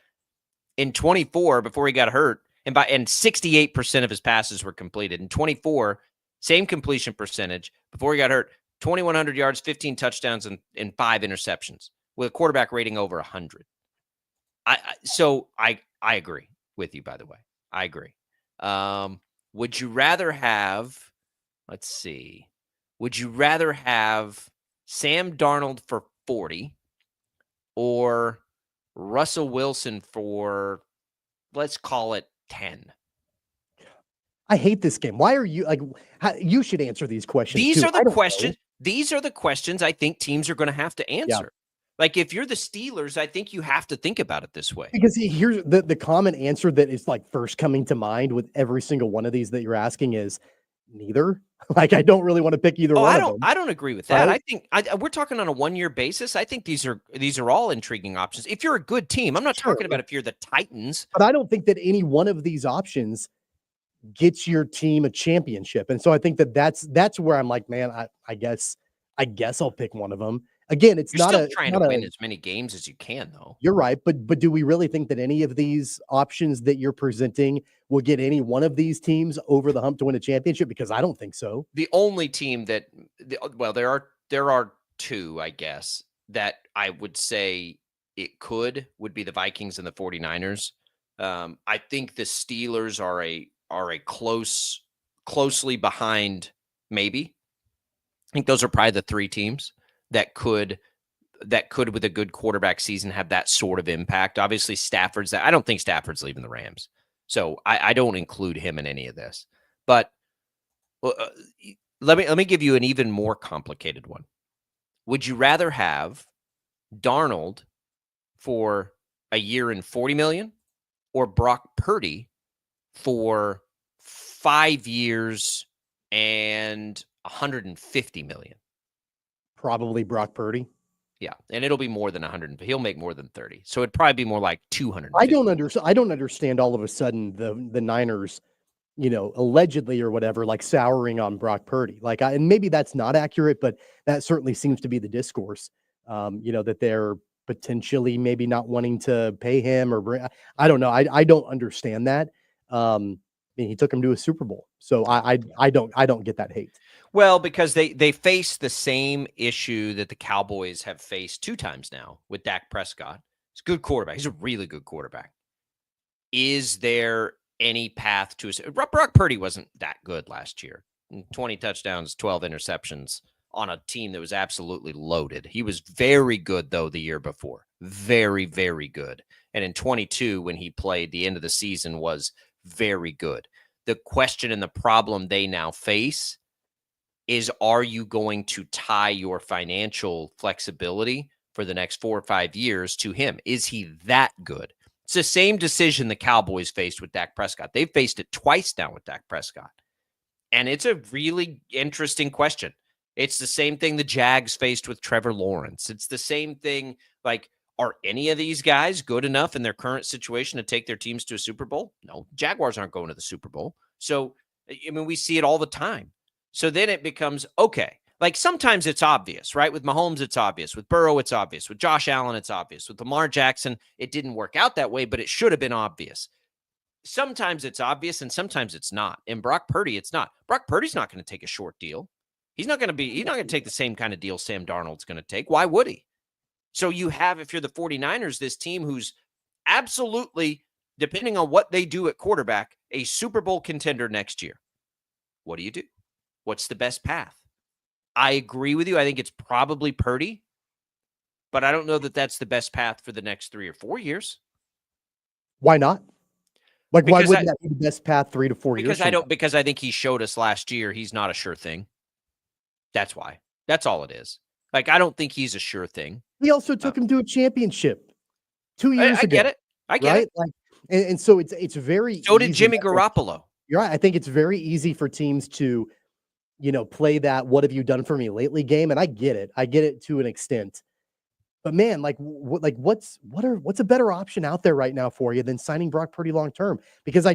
S7: In 24, before he got hurt, and 68% of his passes were completed. In 24, same completion percentage. Before he got hurt, 2,100 yards, 15 touchdowns, and 5 interceptions with a quarterback rating over 100. So I agree with you, by the way. I agree. Would you rather have, would you rather have Sam Darnold for 40 or Russell Wilson for, let's call it 10?
S3: I hate this game. Why are you you should answer these questions.
S7: These
S3: too.
S7: are the questions. These are the questions I think teams are going to have to answer.
S3: Yeah.
S7: Like if you're the Steelers, I think you have to think about it this way.
S3: Because here's the common answer that is like first coming to mind with every single one of these that you're asking is neither. Like I don't really want to pick either one of them.
S7: I don't agree with that. I think we're talking on a 1 year basis. I think these are all intriguing options. If you're a good team, I'm not talking about if you're the Titans.
S3: But I don't think that any one of these options gets your team a championship. And so I think that that's where I'm like, man, I guess I'll pick one of them. Again, it's
S7: You're
S3: not
S7: still trying to win as many games as you can, though.
S3: You're right, but do we really think that any of these options that you're presenting will get any one of these teams over the hump to win a championship? Because I don't think so.
S7: The only team that, there are two, I guess, that I would say it would be the Vikings and the 49ers. I think the Steelers are a closely behind, maybe. I think those are probably the three teams that could with a good quarterback season have that sort of impact. Obviously I don't think Stafford's leaving the Rams. So I don't include him in any of this. But let me give you an even more complicated one. Would you rather have Darnold for a year and $40 million or Brock Purdy for 5 years and $150 million?
S3: Probably Brock Purdy.
S7: Yeah, and it'll be more than 100. He'll make more than 30. So it'd probably be more like 200.
S3: I don't understand all of a sudden the Niners allegedly or whatever, like souring on Brock Purdy. And maybe that's not accurate, but that certainly seems to be the discourse. That they're potentially maybe not wanting to pay him I don't know. I don't understand that. He took him to a Super Bowl, so I don't get that hate.
S7: Well, because they face the same issue that the Cowboys have faced 2 times now with Dak Prescott. He's a good quarterback. He's a really good quarterback. Is there any path to Brock Purdy wasn't that good last year. 20 touchdowns, 12 interceptions on a team that was absolutely loaded. He was very good, though, the year before. Very, very good. And in 22, when he played, the end of the season was very good. The question and the problem they now face is, are you going to tie your financial flexibility for the next 4 or 5 years to him? Is he that good? It's the same decision the Cowboys faced with Dak Prescott. They've faced it twice now with Dak Prescott. And it's a really interesting question. It's the same thing the Jags faced with Trevor Lawrence. It's the same thing. Are any of these guys good enough in their current situation to take their teams to a Super Bowl? No, Jaguars aren't going to the Super Bowl. So, we see it all the time. So then it becomes, okay, sometimes it's obvious, right? With Mahomes, it's obvious. With Burrow, it's obvious. With Josh Allen, it's obvious. With Lamar Jackson, it didn't work out that way, but it should have been obvious. Sometimes it's obvious and sometimes it's not. And Brock Purdy, it's not. Brock Purdy's not going to take a short deal. He's not going to take the same kind of deal Sam Darnold's going to take. Why would he? So you have, if you're the 49ers, this team who's absolutely, depending on what they do at quarterback, a Super Bowl contender next year. What do you do? What's the best path? I agree with you. I think it's probably Purdy, but I don't know that that's the best path for the next 3 or 4 years.
S3: Why not? Why wouldn't that be the best path 3 to 4 years?
S7: Because I think he showed us last year he's not a sure thing. That's why. That's all it is. I don't think he's a sure thing.
S3: He also took him to a championship 2 years ago.
S7: I get it. I get it.
S3: And so it's very.
S7: So did Jimmy Garoppolo.
S3: You're right. I think it's very easy for teams to, play that "what have you done for me lately" game, and I get it. I get it to an extent. But man, what's a better option out there right now for you than signing Brock Purdy long term? Because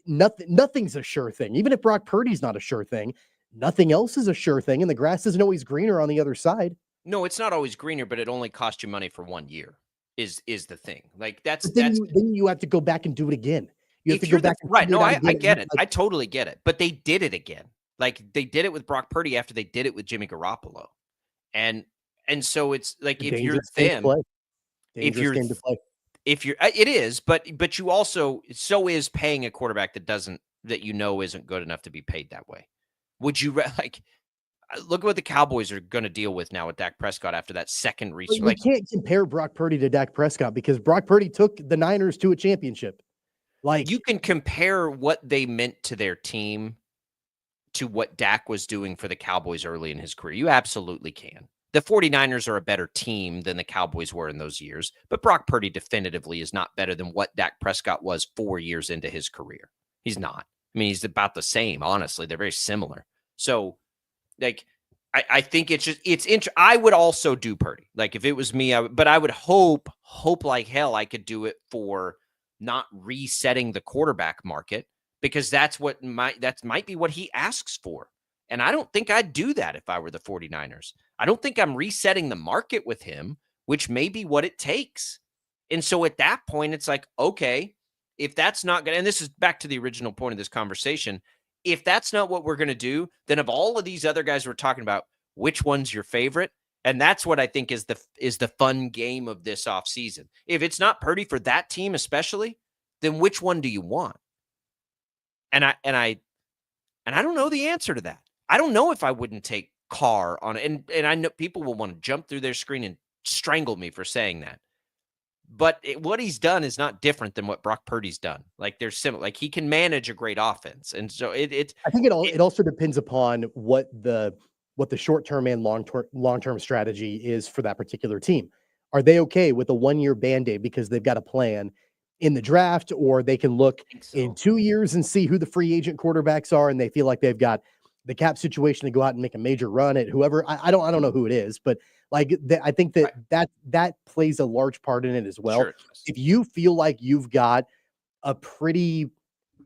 S3: nothing's a sure thing. Even if Brock Purdy's not a sure thing, nothing else is a sure thing, and the grass isn't always greener on the other side.
S7: No, it's not always greener, but it only costs you money for 1 year. Is the thing.
S3: Then you have to go back and do it again. You have to go back.
S7: Right. No, I get it. I totally get it. But they did it again. They did it with Brock Purdy after they did it with Jimmy Garoppolo. And so it's if you're them, it is, but you also, so is paying a quarterback that isn't good enough to be paid that way. Would you look at what the Cowboys are going to deal with now with Dak Prescott after that second reach?
S3: We can't compare Brock Purdy to Dak Prescott because Brock Purdy took the Niners to a championship.
S7: You can compare what they meant to their team to what Dak was doing for the Cowboys early in his career. You absolutely can. The 49ers are a better team than the Cowboys were in those years, but Brock Purdy definitively is not better than what Dak Prescott was 4 years into his career. He's not. He's about the same, honestly. They're very similar. So, I think I would also do Purdy. If it was me, but I would hope like hell I could do it for not resetting the quarterback market, because that might be what he asks for. And I don't think I'd do that if I were the 49ers. I don't think I'm resetting the market with him, which may be what it takes. And so at that point, it's okay, if that's not going to, and this is back to the original point of this conversation, if that's not what we're going to do, then of all of these other guys we're talking about, which one's your favorite? And that's what I think is the fun game of this offseason. If it's not Purdy for that team especially, then which one do you want? And I don't know the answer to that. I don't know if I wouldn't take Carr on it. And I know people will want to jump through their screen and strangle me for saying that. But what he's done is not different than what Brock Purdy's done. They're similar. He can manage a great offense. And so I
S3: think it also depends upon what the short-term and long-term strategy is for that particular team. Are they okay with a 1-year Band-Aid because they've got a plan in the draft, or they can look in 2 years and see who the free agent quarterbacks are, and they feel like they've got the cap situation to go out and make a major run at whoever. I don't know who it is, but I think that plays a large part in it as well.
S7: Sure.
S3: If you feel like you've got a pretty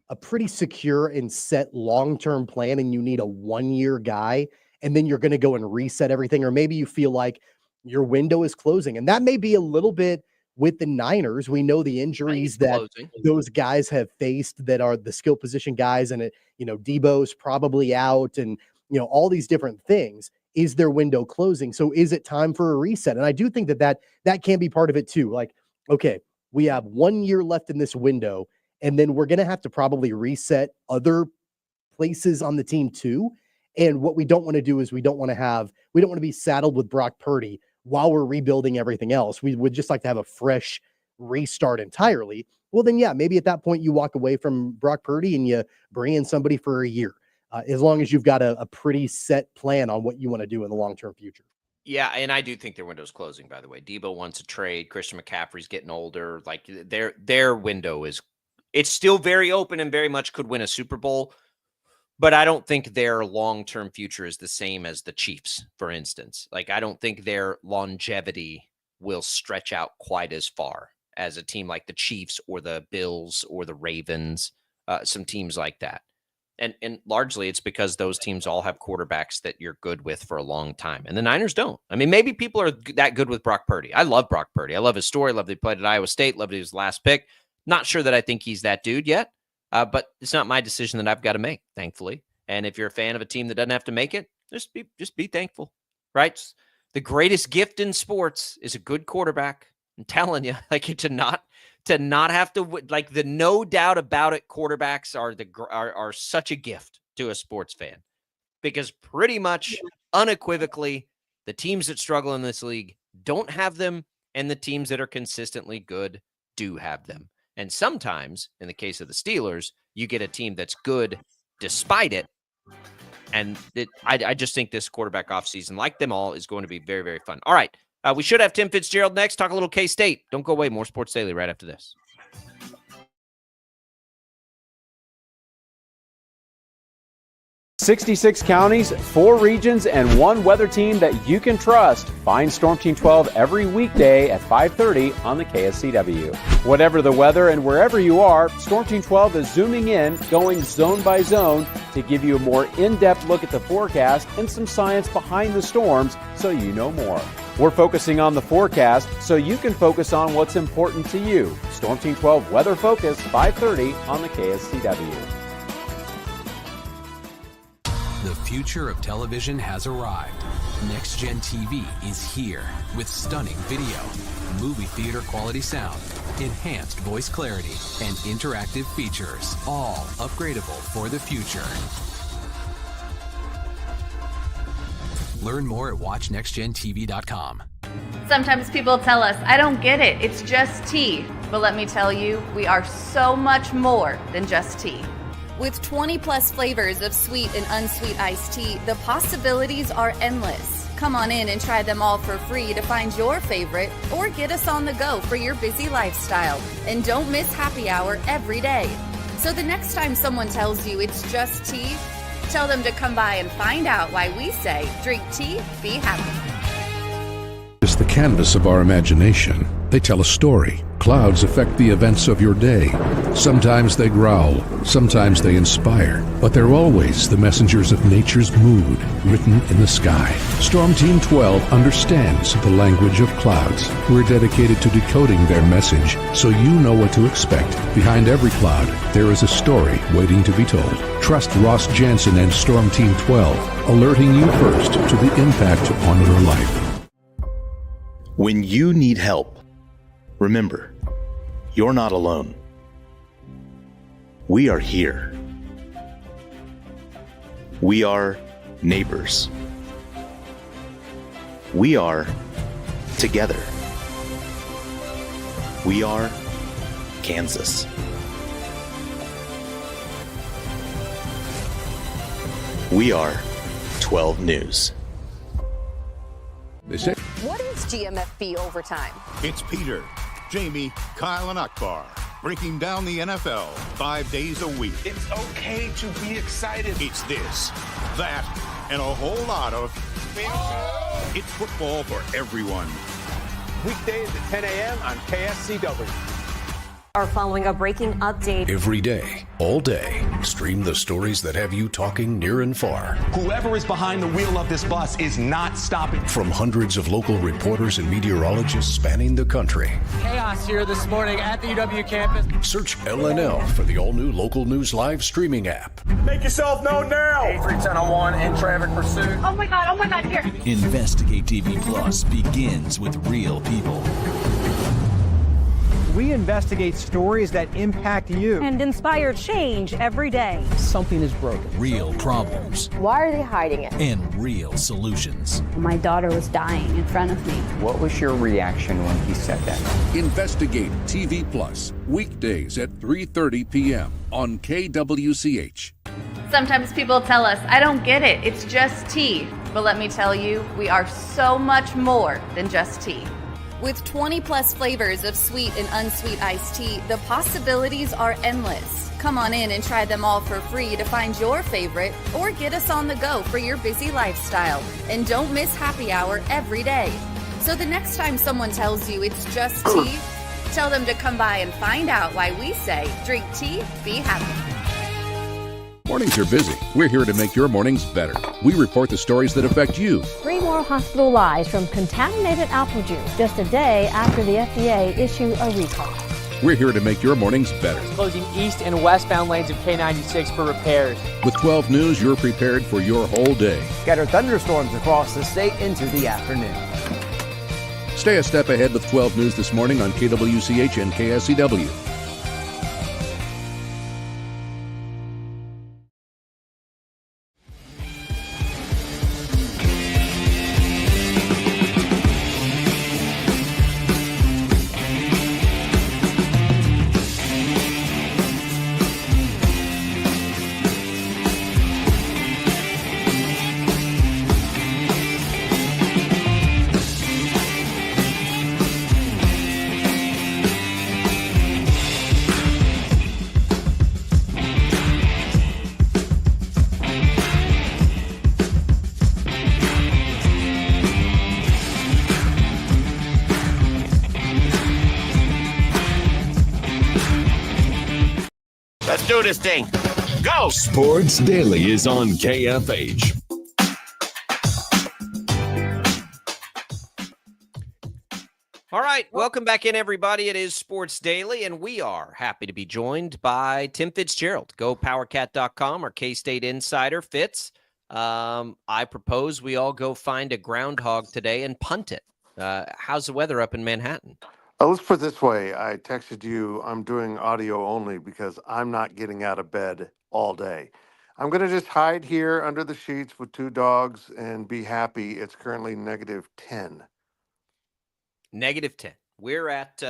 S3: a pretty secure and set long-term plan and you need a 1-year guy, and then you're going to go and reset everything, or maybe you feel like your window is closing. And that may be a little bit with the Niners. We know the injuries that those guys have faced that are the skill position guys, and Debo's probably out, and all these different things. Is their window closing? So is it time for a reset? And I do think that can be part of it too. Like, okay, we have 1 year left in this window, and then we're going to have to probably reset other places on the team too. And what we don't want to do is we don't want to be saddled with Brock Purdy while we're rebuilding everything else. We would just like to have a fresh restart entirely. Well, then, yeah, maybe at that point you walk away from Brock Purdy and you bring in somebody for a year, as long as you've got a pretty set plan on what you want to do in the long-term future.
S7: Yeah, and I do think their window's closing, by the way. Debo wants a trade. Christian McCaffrey's getting older. Like, their window it's still very open and very much could win a Super Bowl, but I don't think their long-term future is the same as the Chiefs, for instance. Like, I don't think their longevity will stretch out quite as far as a team like the Chiefs or the Bills or the Ravens, some teams like that. And largely it's because those teams all have quarterbacks that you're good with for a long time. And the Niners don't. I mean, maybe people are that good with Brock Purdy. I love Brock Purdy. I love his story. I love that he played at Iowa State. Love that he was the last pick. Not sure that I think he's that dude yet, but it's not my decision that I've got to make, thankfully. And if you're a fan of a team that doesn't have to make it, just be thankful, right? The greatest gift in sports is a good quarterback. I'm telling you, like, to not have to, like, the no doubt about it, quarterbacks are such a gift to a sports fan, because pretty much unequivocally the teams that struggle in this league don't have them, and the teams that are consistently good do have them. And sometimes, in the case of the Steelers, you get a team that's good despite it. And I just think this quarterback offseason, like them all, is going to be very, very fun. All right. We should have Tim Fitzgerald next. Talk a little K-State. Don't go away. More Sports Daily right after this.
S12: 66 counties, 4 regions, and 1 weather team that you can trust. Find Storm Team 12 every weekday at 5:30 on the KSCW. Whatever the weather and wherever you are, Storm Team 12 is zooming in, going zone by zone to give you a more in-depth look at the forecast and some science behind the storms so you know more. We're focusing on the forecast so you can focus on what's important to you. Storm Team 12 Weather Focus, 5:30 on the KSCW.
S13: The future of television has arrived. Next Gen TV is here with stunning video, movie theater quality sound, enhanced voice clarity, and interactive features, all upgradable for the future. Learn more at watchnextgentv.com.
S14: Sometimes people tell us, I don't get it, it's just tea. But let me tell you, we are so much more than just tea.
S15: With 20-plus flavors of sweet and unsweet iced tea, the possibilities are endless. Come on in and try them all for free to find your favorite, or get us on the go for your busy lifestyle. And don't miss happy hour every day. So the next time someone tells you it's just tea, tell them to come by and find out why we say, drink tea, be happy.
S16: It's the canvas of our imagination. They tell a story. Clouds affect the events of your day. Sometimes they growl, sometimes they inspire, but they're always the messengers of nature's mood written in the sky. Storm Team 12 understands the language of clouds. We're dedicated to decoding their message so you know what to expect. Behind every cloud, there is a story waiting to be told. Trust Ross Jansen and Storm Team 12, alerting you first to the impact on your life.
S17: When you need help, remember, you're not alone. We are here. We are neighbors. We are together. We are Kansas. We are 12 News.
S16: They say,
S18: What is GMFB overtime?
S19: It's Peter, Jamie, Kyle, and Akbar breaking down the NFL 5 days a week.
S1: It's okay to be excited.
S19: It's this, that, and a whole lot of... It's football for everyone.
S20: Weekdays at 10 a.m. on KSCW.
S18: are following a breaking update.
S16: Every day, all day, stream the stories that have you talking near and far.
S1: Whoever is behind the wheel of this bus is not stopping.
S16: From hundreds of local reporters and meteorologists spanning the country.
S21: Chaos here this morning at the UW campus.
S16: Search LNL for the all-new Local News Live streaming app.
S19: Make yourself known now.
S20: 310-01 in traffic pursuit.
S18: Oh my God, here.
S22: Investigate TV Plus begins with real people.
S11: We investigate stories that impact you.
S23: And inspire change every day.
S11: Something is broken.
S22: Real problems
S18: Why are they hiding it?
S22: and real solutions.
S23: My daughter was dying in front of me.
S4: What was your reaction when he said that?
S16: Investigate TV Plus, weekdays at 3:30 p.m. on KWCH.
S14: Sometimes people tell us, I don't get it, it's just tea. But let me tell you, we are so much more than just tea.
S15: With 20 plus flavors of sweet and unsweet iced tea, the possibilities are endless. Come on in and try them all for free to find your favorite or get us on the go for your busy lifestyle. And don't miss happy hour every day. So the next time someone tells you it's just tea, tell them to come by and find out why we say drink tea, be happy.
S16: Mornings are busy. We're here to make your mornings better. We report the stories that affect you.
S23: 3 more hospital lies from contaminated apple juice just a day after the FDA issued a recall.
S16: We're here to make your mornings better.
S21: Closing east and westbound lanes of K96 for repairs.
S16: With 12 News, you're prepared for your whole day.
S2: Scattered thunderstorms across the state into the afternoon.
S16: Stay a step ahead with 12 News this morning on KWCH and KSCW.
S19: Let's do this thing. Go!
S6: Sports Daily is on KFH.
S7: All right, welcome back in, everybody. It is Sports Daily, and we are happy to be joined by Tim Fitzgerald, GoPowerCat.com, our KState Insider. Fitz, I propose we all go find a groundhog today and punt it. How's the weather up in Manhattan?
S5: Let's put it this way. I texted you, I'm doing audio only because I'm not getting out of bed all day. I'm going to just hide here under the sheets with 2 dogs and be happy. It's currently -10.
S7: -10. We're at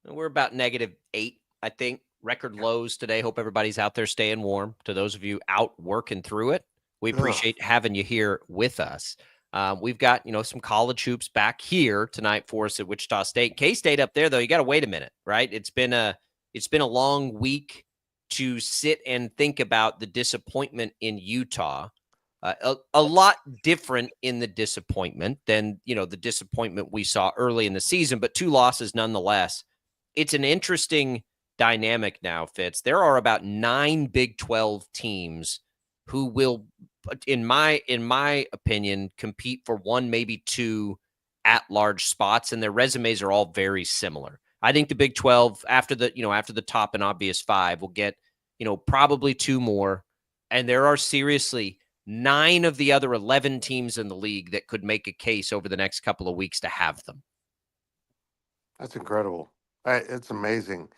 S7: we're about -8, I think. Record lows today. Hope everybody's out there staying warm. To those of you out working through it, we appreciate having you here with us. We've got, some college hoops back here tonight for us at Wichita State. K-State up there, though, you got to wait a minute, right? It's been a long week to sit and think about the disappointment in Utah. A lot different in the disappointment than, the disappointment we saw early in the season, but 2 losses nonetheless. It's an interesting dynamic now, Fitz. There are about 9 Big 12 teams who will, in my opinion, compete for 1, maybe 2 at-large spots, and their resumes are all very similar. I think the Big 12, after the top and obvious 5, will get, probably 2 more, and there are seriously 9 of the other 11 teams in the league that could make a case over the next couple of weeks to have them.
S5: That's incredible. It's amazing.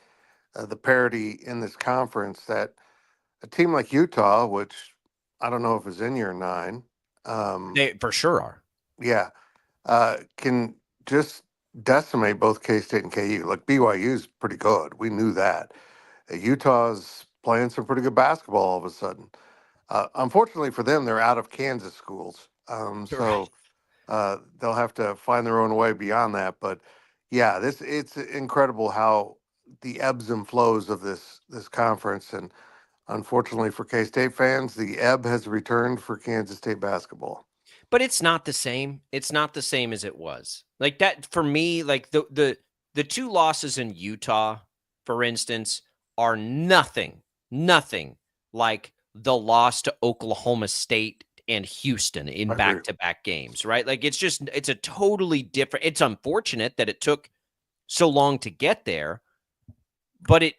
S5: The parity in this conference that a team like Utah, which I don't know if it's in your 9.
S7: They for sure are.
S5: Yeah. Can just decimate both K-State and KU. Like BYU's pretty good. We knew that. Utah's playing some pretty good basketball all of a sudden. Unfortunately for them, they're out of Kansas schools. So they'll have to find their own way beyond that. But yeah, it's incredible how the ebbs and flows of this conference. And unfortunately for K-State fans, the ebb has returned for Kansas State basketball.
S7: But it's not the same. It's not the same as it was. Like that for me, like the 2 losses in Utah, for instance, are nothing like the loss to Oklahoma State and Houston in back-to-back games, right? Like it's a totally different. It's unfortunate that it took so long to get there, but it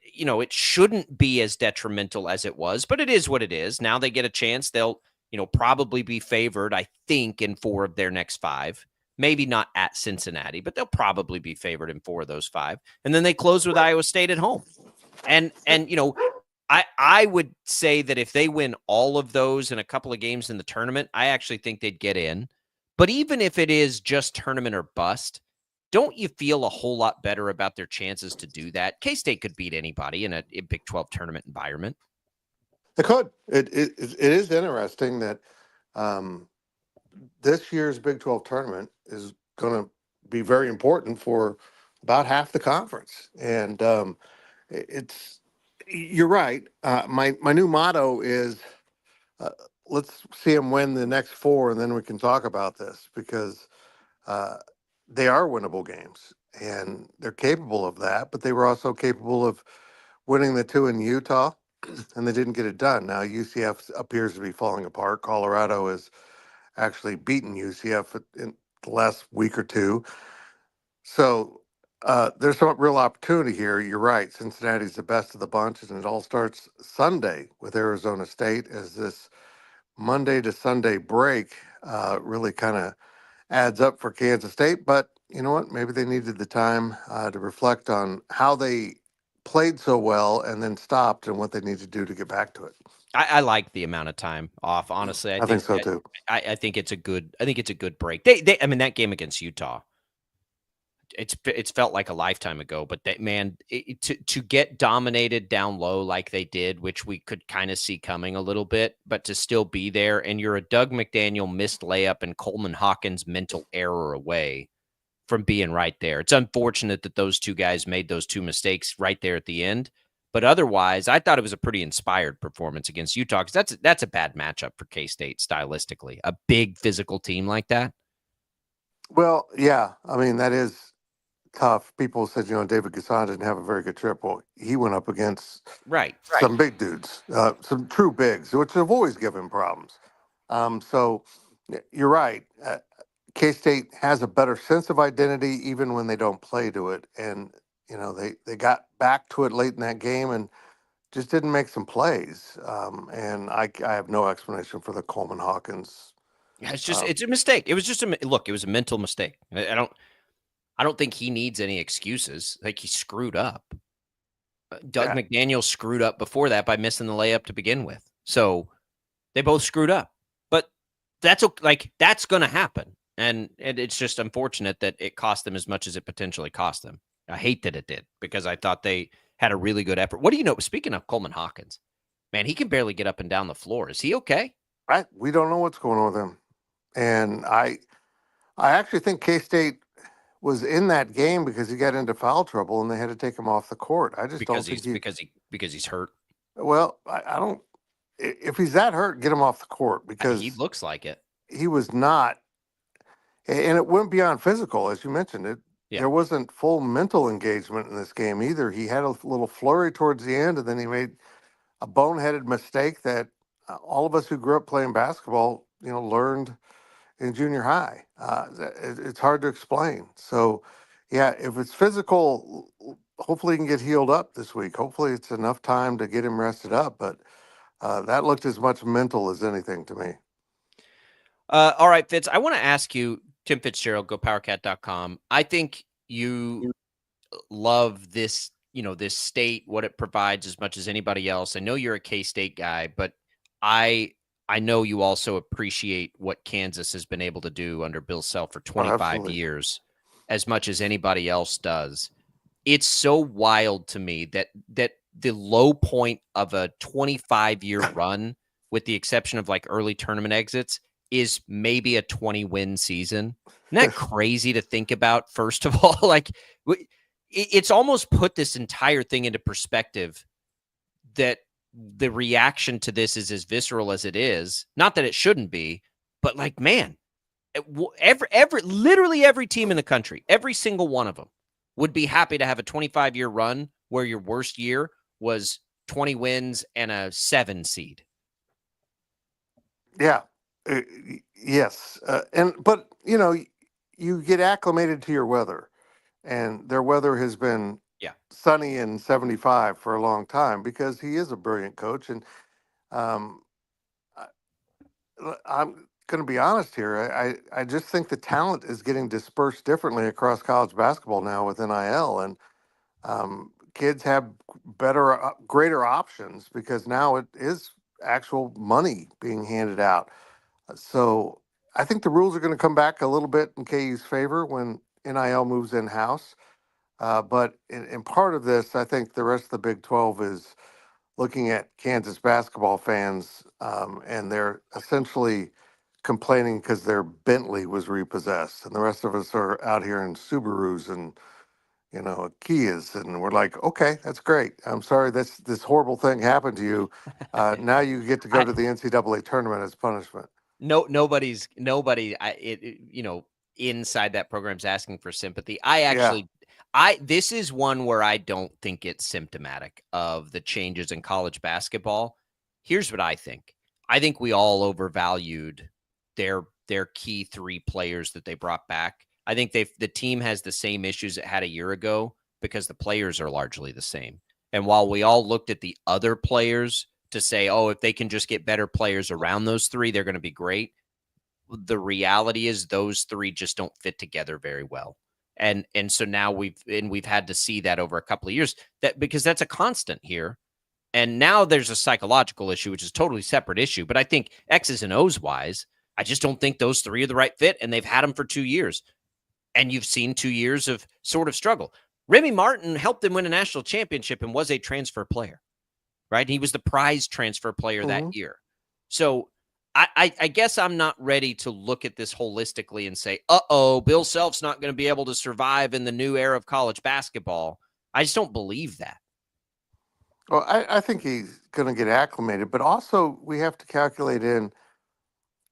S7: shouldn't be as detrimental as it was, but it is what it is. Now they get a chance. They'll, probably be favored, I think, in 4 of their next 5. Maybe not at Cincinnati, but they'll probably be favored in 4 of those 5. And then they close with Iowa State at home. And I would say that if they win all of those in a couple of games in the tournament, I actually think they'd get in. But even if it is just tournament or bust, don't you feel a whole lot better about their chances to do that? K-State could beat anybody in a Big 12 tournament environment.
S5: They could. It is interesting that this year's Big 12 tournament is going to be very important for about half the conference. And you're right. My new motto is let's see them win the next 4, and then we can talk about this, because they are winnable games, and they're capable of that. But they were also capable of winning the 2 in Utah, and they didn't get it done. Now UCF appears to be falling apart. Colorado has actually beaten UCF in the last week or 2. So there's some real opportunity here. You're right. Cincinnati's the best of the bunch, and it all starts Sunday with Arizona State, as this Monday to Sunday break really kind of adds up for Kansas State. But you know what? Maybe they needed the time to reflect on how they played so well and then stopped, and what they need to do to get back to it.
S7: I like the amount of time off. Honestly,
S5: I think so too.
S7: I think it's a good break. They I mean, that game against Utah, it's felt like a lifetime ago, but to get dominated down low like they did, which we could kind of see coming a little bit, but to still be there, and you're a Doug McDaniel missed layup and Coleman Hawkins mental error away from being right there. It's unfortunate that those 2 guys made those 2 mistakes right there at the end. But otherwise, I thought it was a pretty inspired performance against Utah, because that's a bad matchup for K-State stylistically. A big physical team like that.
S5: Well, yeah. I mean, that is tough. People said, David Gasson didn't have a very good trip. Well, he went up against some big dudes, some true bigs, which have always given problems. So you're right. K-State has a better sense of identity even when they don't play to it. And, they got back to it late in that game and just didn't make some plays. And I have no explanation for the Coleman Hawkins.
S7: Yeah, it's a mistake. It was just it was a mental mistake. I don't think he needs any excuses. Like, he screwed up. Doug McDaniel screwed up before that by missing the layup to begin with. So they both screwed up. But that's going to happen. And it's just unfortunate that it cost them as much as it potentially cost them. I hate that it did, because I thought they had a really good effort. What do you know? Speaking of Coleman Hawkins, man, he can barely get up and down the floor. Is he okay?
S5: We don't know what's going on with him. And I actually think K-State was in that game because he got into foul trouble and they had to take him off the court. I just don't think
S7: because he's hurt.
S5: Well, I don't. If he's that hurt, get him off the court, because
S7: he looks like it.
S5: He was not, and it went beyond physical, as you mentioned. There wasn't full mental engagement in this game either. He had a little flurry towards the end, and then he made a boneheaded mistake that all of us who grew up playing basketball, learned in junior high. It's hard to explain. So, yeah, if it's physical, hopefully he can get healed up this week. Hopefully it's enough time to get him rested up. But that looked as much mental as anything to me.
S7: All right, Fitz, I want to ask you, Tim Fitzgerald, GoPowerCat.com. I think you love this, this state, what it provides as much as anybody else. I know you're a K-State guy, but I know you also appreciate what Kansas has been able to do under Bill Self for 25 years as much as anybody else does. It's so wild to me that the low point of a 25-year run, with the exception of like early tournament exits, is maybe a 20-win season. Isn't that crazy to think about, first of all? Like, it's almost put this entire thing into perspective, that the reaction to this is as visceral as it is. Not that it shouldn't be, but like, man, literally every team in the country, every single one of them would be happy to have a 25-year run where your worst year was 20 wins and a 7 seed.
S5: Yeah. Yes. But you get acclimated to your weather, and their weather has been sunny and 75 for a long time because he is a brilliant coach. And um, I'm going to be honest here. I just think the talent is getting dispersed differently across college basketball now with NIL, and kids have greater options because now it is actual money being handed out. So I think the rules are going to come back a little bit in KU's favor when NIL moves in house. But in part of this, I think the rest of the Big 12 is looking at Kansas basketball fans, and they're essentially complaining because their Bentley was repossessed, and the rest of us are out here in Subarus and Kias, and we're like, okay, that's great. I'm sorry this horrible thing happened to you. Now you get to go to the NCAA tournament as punishment.
S7: Nobody inside that program's asking for sympathy. This is one where I don't think it's symptomatic of the changes in college basketball. Here's what I think. I think we all overvalued their key 3 players that they brought back. I think the team has the same issues it had a year ago because the players are largely the same. And while we all looked at the other players to say, oh, if they can just get better players around those 3, they're going to be great. The reality is those 3 just don't fit together very well. And so now we've had to see that over a couple of years because that's a constant here. And now there's a psychological issue, which is a totally separate issue. But I think X's and O's wise, I just don't think those 3 are the right fit. And they've had them for 2 years. And you've seen 2 years of sort of struggle. Remy Martin helped them win a national championship and was a transfer player, right? He was the prize transfer player that year. So I guess I'm not ready to look at this holistically and say, Bill Self's not going to be able to survive in the new era of college basketball. I just don't believe that.
S5: Well, I think he's going to get acclimated, but also we have to calculate in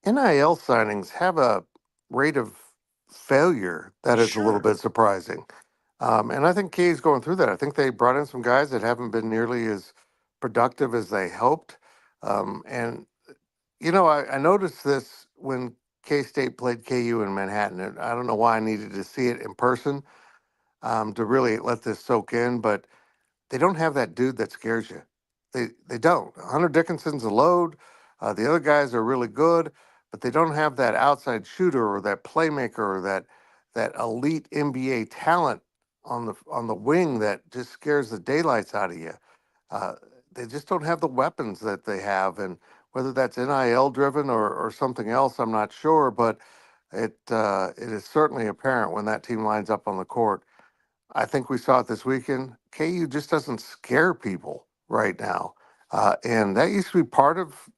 S5: NIL signings have a rate of failure that is a little bit surprising. And I think Kay's going through that. I think they brought in some guys that haven't been nearly as productive as they hoped. And I noticed this when K-State played KU in Manhattan. And I don't know why I needed to see it in person to really let this soak in, but they don't have that dude that scares you. They don't. Hunter Dickinson's a load. The other guys are really good, but they don't have that outside shooter or that playmaker or that elite NBA talent on the wing that just scares the daylights out of you. They just don't have the weapons that they have, and whether that's NIL driven or something else, I'm not sure. But it is certainly apparent when that team lines up on the court. I think we saw it this weekend. KU just doesn't scare people right now, and that used to be part of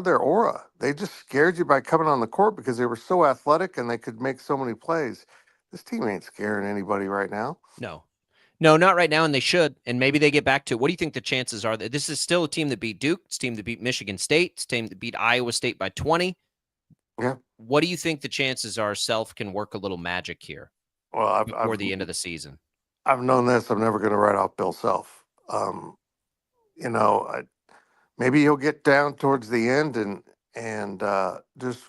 S5: their aura. They just scared you by coming on the court because they were so athletic and they could make so many plays. This team ain't scaring anybody right now.
S7: No, not right now, and they should. And maybe they get back to it. What do you think the chances are that this is still a team that beat Duke? It's a team that beat Michigan State. It's a team that beat Iowa State by 20.
S5: Yeah.
S7: What do you think the chances are Self can work a little magic here before the end of the season?
S5: I've known this. I'm never going to write off Bill Self. Maybe he'll get down towards the end and just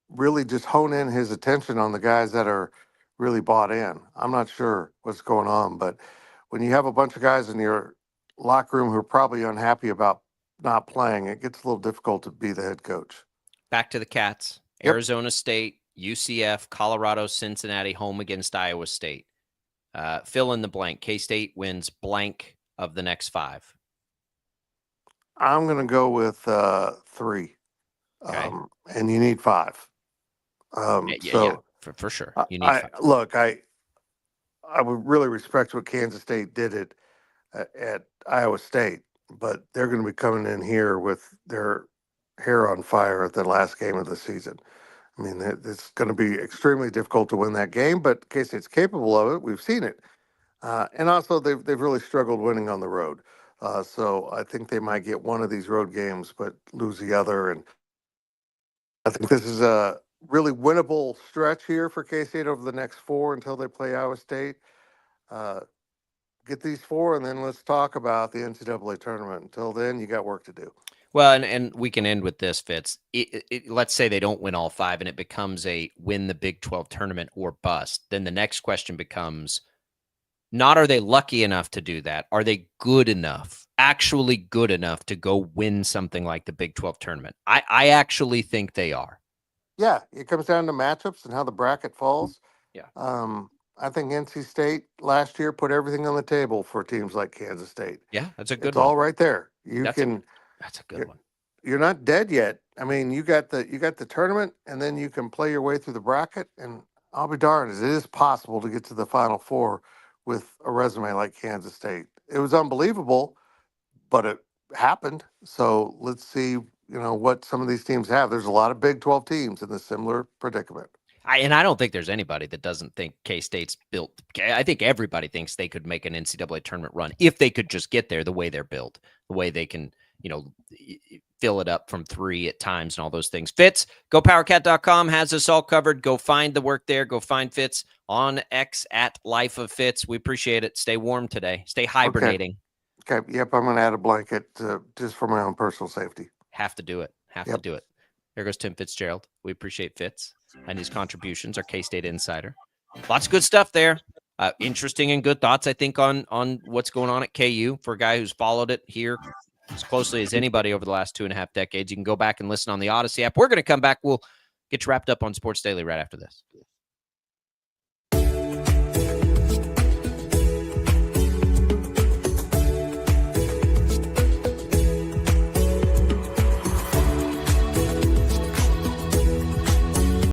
S5: really just hone in his attention on the guys that are really bought in. I'm not sure what's going on, but when you have a bunch of guys in your locker room who are probably unhappy about not playing, it gets a little difficult to be the head coach.
S7: Back to the Cats. Yep. Arizona State, UCF, Colorado, Cincinnati, home against Iowa State. Fill in the blank. K-State wins blank of the next 5.
S5: I'm going to go with 3.
S7: Okay.
S5: And you need 5.
S7: For sure. You need 5.
S5: Look, I would really respect what Kansas State did at Iowa State, but they're going to be coming in here with their hair on fire at the last game of the season. I mean, it's going to be extremely difficult to win that game, but K-State's capable of it. We've seen it. And also, they've really struggled winning on the road. So I think they might get one of these road games, but lose the other. And I think this is a really winnable stretch here for K-State over the next 4 until they play Iowa State. get these 4, and then let's talk about the NCAA tournament. Until then, you got work to do.
S7: Well, and we can end with this, Fitz. Let's say they don't win all 5 and it becomes a win the Big 12 tournament or bust. Then the next question becomes not are they lucky enough to do that? Are they good enough, actually good enough to go win something like the Big 12 tournament? I actually think they are.
S5: Yeah, it comes down to matchups and how the bracket falls.
S7: Yeah.
S5: I think NC State last year put everything on the table for teams like Kansas State.
S7: Yeah, that's a good
S5: It's
S7: one.
S5: all right there.
S7: That's a good one.
S5: You're not dead yet. I mean, you got the tournament, and then you can play your way through the bracket. And I'll be darned, it is possible to get to the Final Four with a resume like Kansas State. It was unbelievable, but it happened. So let's see, what some of these teams have. There's a lot of Big 12 teams in a similar predicament.
S7: I don't think there's anybody that doesn't think K-State's built. I think everybody thinks they could make an NCAA tournament run if they could just get there the way they're built, the way they can, fill it up from 3 at times and all those things. Fitz, GoPowerCat.com has us all covered. Go find the work there. Go find Fitz on X at Life of Fitz. We appreciate it. Stay warm today. Stay hibernating.
S5: Okay. Yep. I'm going to add a blanket just for my own personal safety.
S7: Have to do it. To do it. There goes Tim Fitzgerald. We appreciate Fitz and his contributions, our K-State Insider. Lots of good stuff there. Interesting and good thoughts, I think, on what's going on at KU for a guy who's followed it here as closely as anybody over the last 2.5 decades. You can go back and listen on the Odyssey app. We're going to come back. We'll get you wrapped up on Sports Daily right after this.